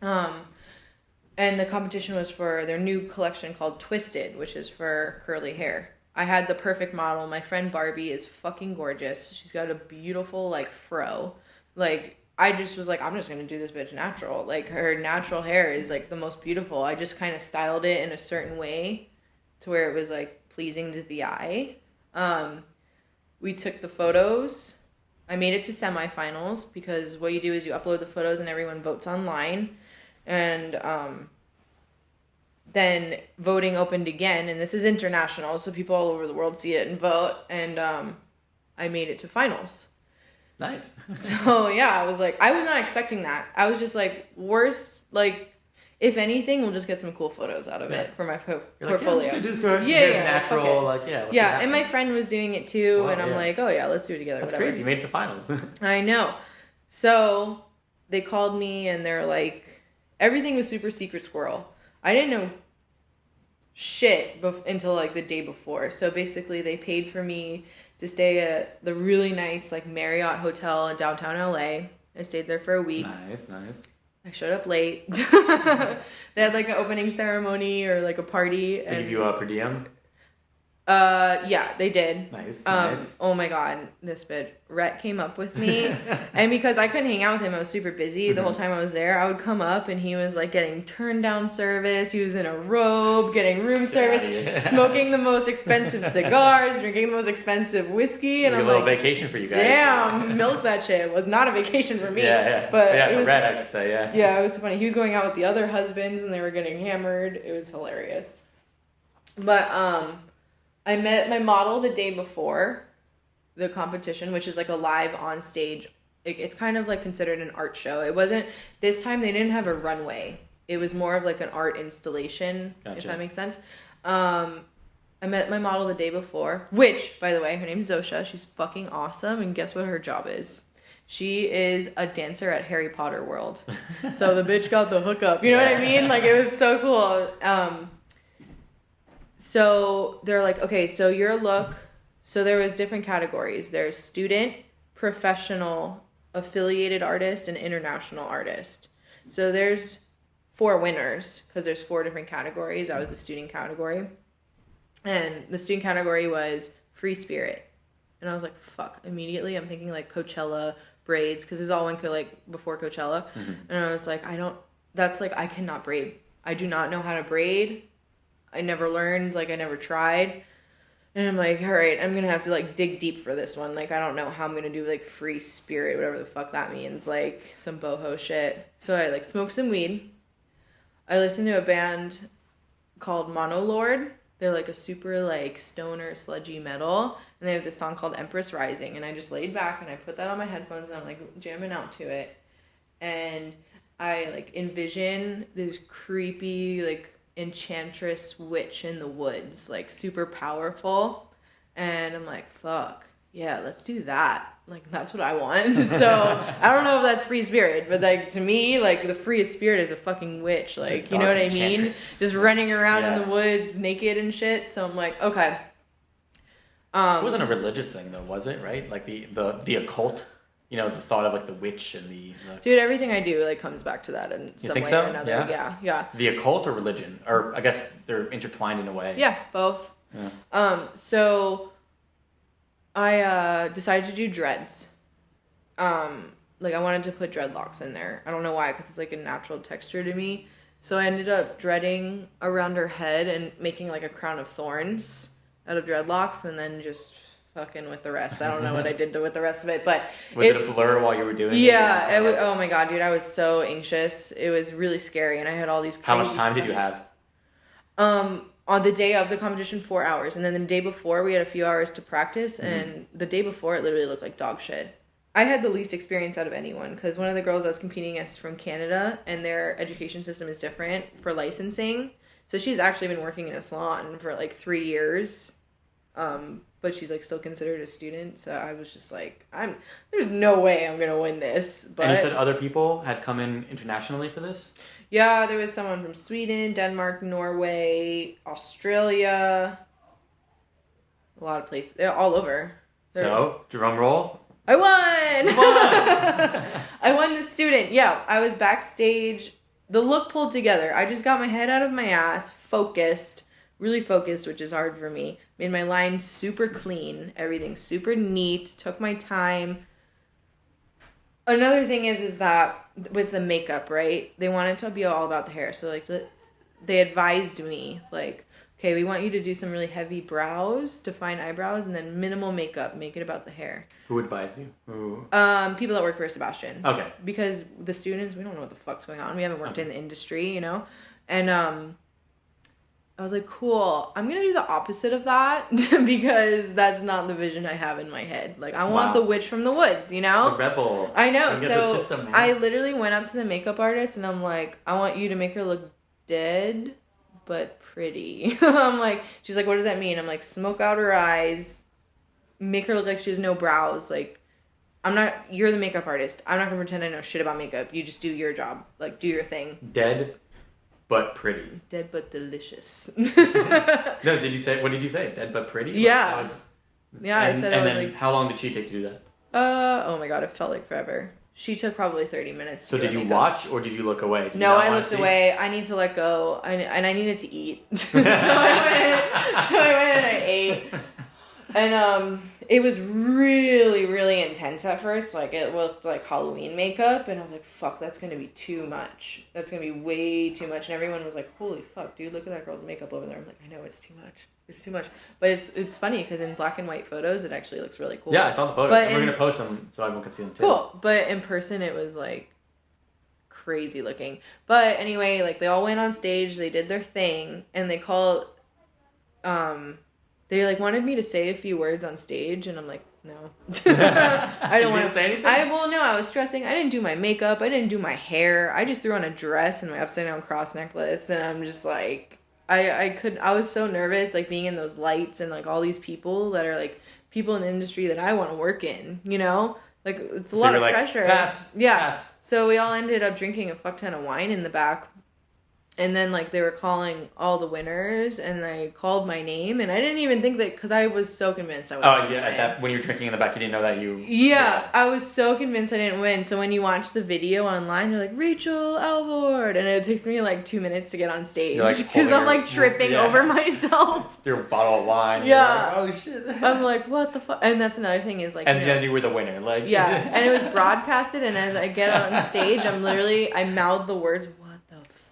And the competition was for their new collection called Twisted, which is for curly hair. I had the perfect model. My friend Barbie is fucking gorgeous. She's got a beautiful like fro. Like, I just was like, I'm just going to do this bitch natural. Like, her natural hair is, like, the most beautiful. I just kind of styled it in a certain way to where it was, like, pleasing to the eye. We took the photos. I made it to semifinals because what you do is you upload the photos and everyone votes online. And then voting opened again. And this is international, so people all over the world see it and vote. And I made it to finals.
Nice.
So, yeah, I was not expecting that. I was just like, worst, like, if anything, we'll just get some cool photos out of it for my portfolio.
Yeah, let's do this natural, like,
yeah, and my friend was doing it too, and I'm like, oh, yeah, let's do it together.
That's
whatever.
crazy. You made it to finals.
I know. So, they called me, and they're like, everything was super secret squirrel. I didn't know shit until, like, the day before. So, basically, they paid for me to stay at the really nice, like, Marriott hotel in downtown LA. I stayed there for a week.
Nice.
I showed up late. They had, like, an opening ceremony or, like, a party.
They give you a per diem?
Yeah, they did.
Nice.
Oh my god, this bitch. Rhett came up with me. And because I couldn't hang out with him, I was super busy the whole time I was there. I would come up and he was like getting turned down service. He was in a robe, getting room service, smoking the most expensive cigars, drinking the most expensive whiskey. And
I'm
like,
a little vacation for you guys.
Damn, milk that shit. It was not a vacation for me.
Yeah.
But
yeah,
it was,
Rhett, I should say, yeah.
Yeah, it was funny. He was going out with the other husbands and they were getting hammered. It was hilarious. But, I met my model the day before the competition, which is like a live on stage. It's kind of like considered an art show. It wasn't, this time they didn't have a runway. It was more of like an art installation, if that makes sense. I met my model the day before, which, by the way, her name's Zosha. She's fucking awesome. And guess what her job is? She is a dancer at Harry Potter World. So the bitch got the hookup. You know what I mean? Like, it was so cool. So they're like, okay, so your look, so there was different categories. There's student, professional, affiliated artist, and international artist. So there's 4 winners because there's 4 different categories. I was the student category. And the student category was free spirit. And I was like, fuck, immediately I'm thinking like Coachella braids because this all went like before Coachella. Mm-hmm. And I was like, I cannot braid. I do not know how to braid. I never learned, like, I never tried. And I'm like, all right, I'm going to have to, like, dig deep for this one. Like, I don't know how I'm going to do, like, free spirit, whatever the fuck that means. Like, some boho shit. So I, like, smoked some weed. I listened to a band called Monolord. They're, like, a super, like, stoner, sludgy metal. And they have this song called Empress Rising. And I just laid back and I put that on my headphones and I'm, like, jamming out to it. And I, like, envision this creepy, like, enchantress witch in the woods, like super powerful, and I'm like, fuck yeah, let's do that. Like, that's what I want. So I don't know if that's free spirit, but like to me, like the freest spirit is a fucking witch, like, you know what I mean, just running around in the woods naked and shit. So I'm like, okay.
It wasn't a religious thing though, was it? Right, like the occult. You know, the thought of, like, the witch and the...
Dude, everything I do, like, comes back to that in some way or another. Yeah.
The occult or religion? Or, I guess, they're intertwined in a way.
Yeah, both. Yeah. So, I decided to do dreads. Like, I wanted to put dreadlocks in there. I don't know why, because it's, like, a natural texture to me. So, I ended up dreading around her head and making, like, a crown of thorns out of dreadlocks and then just... fucking with the rest. I don't know what I did with the rest of it, but
was it a blur while you were doing it?
Yeah, it was. Oh my god, dude, I was so anxious. It was really scary, and I had all these.
How much time did you have?
On the day of the competition, 4 hours, and then the day before we had a few hours to practice, and the day before it literally looked like dog shit. I had the least experience out of anyone because one of the girls I was competing against is from Canada, and their education system is different for licensing. So she's actually been working in a salon for like 3 years, but she's like still considered a student. So I was just like, there's no way I'm gonna win this. But
and you said other people had come in internationally for this?
Yeah, there was someone from Sweden, Denmark, Norway, Australia, a lot of places. They're all over.
So, drum roll.
I won! I won the student. Yeah, I was backstage. The look pulled together. I just got my head out of my ass, focused, really focused, which is hard for me. Made my line super clean, everything super neat, took my time. Another thing is that with the makeup, right? They wanted to be all about the hair. So, like, they advised me, like, okay, we want you to do some really heavy brows, define eyebrows, and then minimal makeup. Make it about the hair.
Who advised you? Who?
People that work for Sebastian.
Okay.
Because the students, we don't know what the fuck's going on. We haven't worked in the industry, you know? And I was like, cool. I'm going to do the opposite of that because that's not the vision I have in my head. Like, I want the witch from the woods, you know?
The rebel.
I know.
So
the
system, man.
I literally went up to the makeup artist and I'm like, I want you to make her look dead, but pretty. I'm like, she's like, what does that mean? I'm like, smoke out her eyes, make her look like she has no brows. Like, you're the makeup artist. I'm not going to pretend I know shit about makeup. You just do your job. Like, do your thing.
Dead, but pretty.
Dead, but delicious.
No, what did you say? Dead, but pretty?
Yeah. I said
and then how long did she take to do that?
Oh my god, it felt like forever. She took probably 30 minutes.
So did you watch or did you look away?
No, I looked away. I need to let go, and I needed to eat. so I went and I ate. And it was really, really intense at first. Like, it looked like Halloween makeup, and I was like, fuck, that's gonna be too much. That's gonna be way too much. And everyone was like, holy fuck, dude, look at that girl's makeup over there. I'm like, I know, it's too much. It's too much. But it's funny because in black and white photos, it actually looks really cool.
Yeah, I saw the photos. We're going to post them so everyone can see them too.
Cool. But in person, it was like crazy looking. But anyway, like, they all went on stage, they did their thing, and they called, they like wanted me to say a few words on stage, and I'm like, no. I don't want to
say anything.
I was stressing. I didn't do my makeup. I didn't do my hair. I just threw on a dress and my upside down cross necklace, and I'm just like, I was so nervous, like, being in those lights and like all these people that are like people in the industry that I want to work in, you know? Like, it's a lot of pressure.
Pass.
Yeah.
Pass.
So we all ended up drinking a fuck ton of wine in the back. And then, like, they were calling all the winners, and they called my name, and I didn't even think that, because I was so convinced I was
going to win. That when you were drinking in the back, you didn't know that you...
Yeah, I was so convinced I didn't win. So when you watch the video online, they're like, Rachel Alvord, and it takes me, like, 2 minutes to get on stage. Because I'm, like, tripping over myself.
Your bottle of wine.
Yeah.
Like, oh, shit.
I'm like, what the fuck? And that's another thing is, like...
And then you were the winner. Like.
Yeah, and it was broadcasted, and as I get on stage, I mouth the words,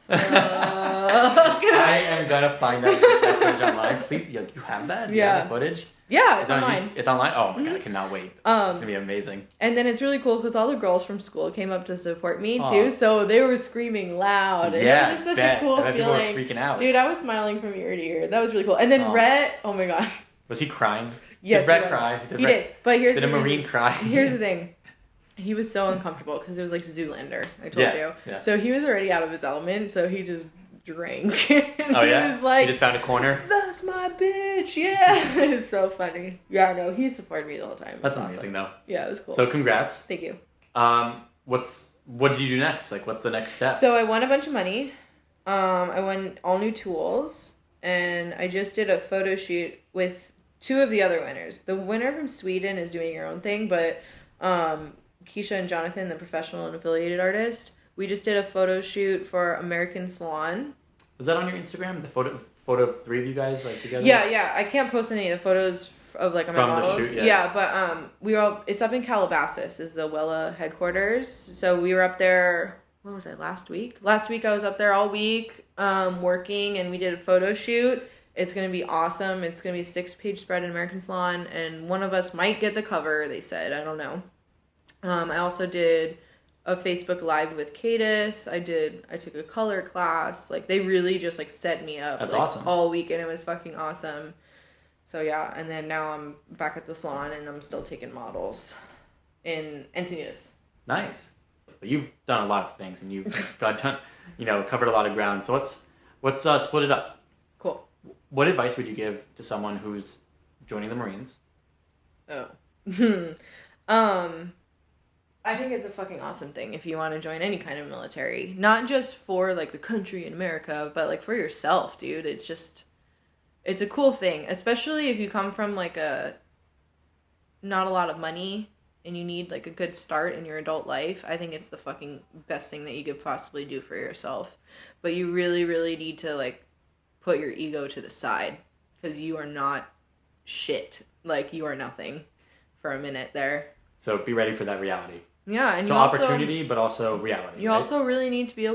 I am gonna find that footage online. Please, you have that? You have the footage?
Yeah, it's online.
It's online? Oh my god, I cannot wait. It's gonna be amazing.
And then it's really cool because all the girls from school came up to support me too, so they were screaming loud. And it was just such a cool feeling.
People were freaking out.
Dude, I was smiling from ear to ear. That was really cool. And then Rhett, oh my god.
Was he crying?
Yes,
did Rhett cry?
He did. But
did a Marine cry?
Here's the thing. He was so uncomfortable because it was like Zoolander, I told you. Yeah. So he was already out of his element, so he just drank.
Oh yeah?
He was like,
he just found a corner?
That's my bitch, yeah. It's so funny. Yeah, no, he supported me the whole time.
That's amazing though.
Yeah, it was cool.
So congrats.
Thank you.
What did you do next? Like, what's the next step?
So I won a bunch of money. I won all new tools, and I just did a photo shoot with 2 of the other winners. The winner from Sweden is doing her own thing, but Keisha and Jonathan, the professional and affiliated artist, we just did a photo shoot for American Salon.
Was that on your Instagram? The photo of 3 of you guys, like, together?
Yeah. I can't post any of the photos of, like, my models.
The shoot,
but it's up in Calabasas, is the Wella headquarters. So we were up there, what was it, last week? Last week I was up there all week, working, and we did a photo shoot. It's going to be awesome. It's going to be a 6-page spread in American Salon, and one of us might get the cover, they said. I don't know. I also did a Facebook Live with Cadis. I took a color class. Like, they really just, like, set me up.
That's
like,
awesome.
All week, and it was fucking awesome. So, yeah. And then now I'm back at the salon, and I'm still taking models in Encinitas.
Nice. But you've done a lot of things, and you've covered a lot of ground. So let's split it up.
Cool.
What advice would you give to someone who's joining the Marines?
Oh. I think it's a fucking awesome thing if you want to join any kind of military. Not just for, like, the country in America, but, like, for yourself, dude. It's a cool thing. Especially if you come from, like, not a lot of money and you need, like, a good start in your adult life. I think it's the fucking best thing that you could possibly do for yourself. But you really, really need to, like, put your ego to the side. Because you are not shit. Like, you are nothing for a minute there.
So be ready for that reality.
Yeah, and
so
you also,
opportunity, but also reality.
You
right?
also really need to be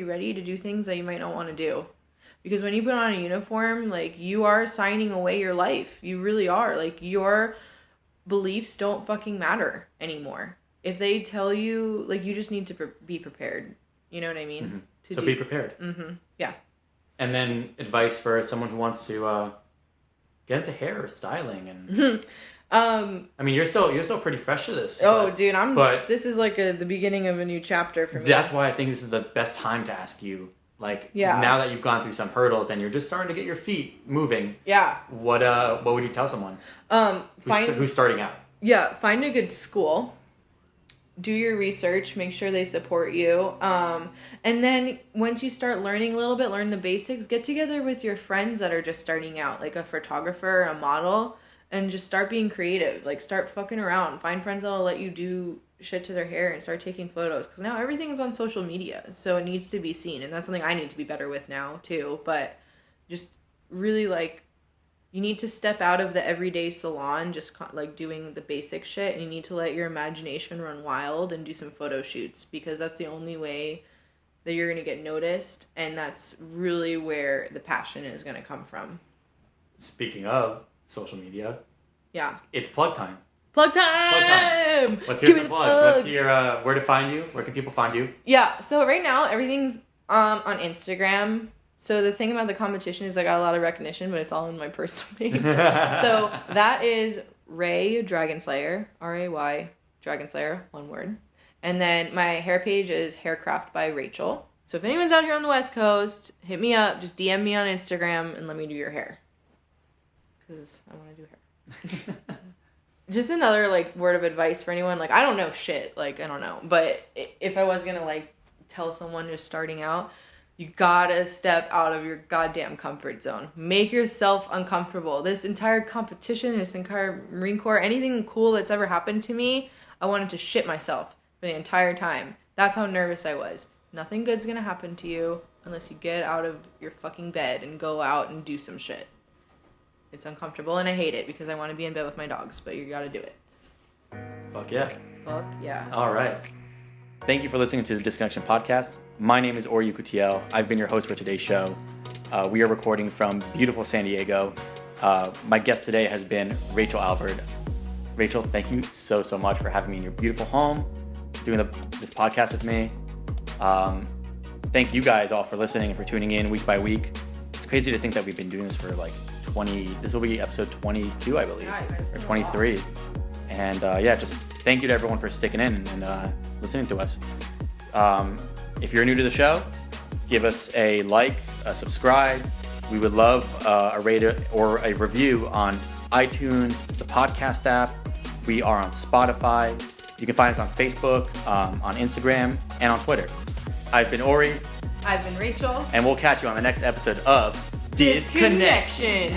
ready to do things that you might not want to do. Because when you put on a uniform, like, you are signing away your life. You really are. Like, your beliefs don't fucking matter anymore. If they tell you, like, you just need to be prepared. You know what I mean?
Mm-hmm. Be prepared.
Mm-hmm. Yeah.
And then advice for someone who wants to get into hair styling and... I mean, you're still pretty fresh to this.
Oh, dude, this is like the beginning of a new chapter for me.
That's why I think this is the best time to ask you. Like, now that you've gone through some hurdles and you're just starting to get your feet moving.
Yeah.
What would you tell someone? Who's starting out?
Yeah, find a good school. Do your research. Make sure they support you. And then once you start learning a little bit, learn the basics. Get together with your friends that are just starting out, like a photographer or a model. And just start being creative. Like, start fucking around. Find friends that'll let you do shit to their hair and start taking photos. Because now everything is on social media. So it needs to be seen. And that's something I need to be better with now, too. But just really, like, you need to step out of the everyday salon, just, like, doing the basic shit. And you need to let your imagination run wild and do some photo shoots. Because that's the only way that you're going to get noticed. And that's really where the passion is going to come from.
Speaking of... social media.
Yeah.
It's plug time.
Plug time!
Let's hear some plugs. Let's hear where to find you. Where can people find you?
Yeah. So right now, everything's on Instagram. So the thing about the competition is I got a lot of recognition, but it's all in my personal page. So that is Ray Dragonslayer. R-A-Y Dragonslayer. One word. And then my hair page is Haircraft by Rachel. So if anyone's out here on the West Coast, hit me up. Just DM me on Instagram and let me do your hair. Because I want to do hair. Just another, like, word of advice for anyone. Like, I don't know shit. Like, I don't know. But if I was going to, like, tell someone just starting out, you gotta step out of your goddamn comfort zone. Make yourself uncomfortable. This entire competition, this entire Marine Corps, anything cool that's ever happened to me, I wanted to shit myself for the entire time. That's how nervous I was. Nothing good's going to happen to you unless you get out of your fucking bed and go out and do some shit. It's uncomfortable, and I hate it because I want to be in bed with my dogs, but you gotta do it.
Fuck yeah.
Fuck yeah.
All right. Thank you for listening to the Disconnection Podcast. My name is Ori Yekutiel. I've been your host for today's show. We are recording from beautiful San Diego. My guest today has been Rachel Alvord. Rachel, thank you so much for having me in your beautiful home, doing this podcast with me. Thank you guys all for listening and for tuning in week by week. It's crazy to think that we've been doing this for like this will be episode 22, I believe,
yeah,
or 23. And just thank you to everyone for sticking in and listening to us. If you're new to the show, give us a like, a subscribe. We would love a rating or a review on iTunes, the podcast app. We are on Spotify. You can find us on Facebook, on Instagram, and on Twitter. I've been Ori.
I've been Rachel.
And we'll catch you on the next episode of Disconnection.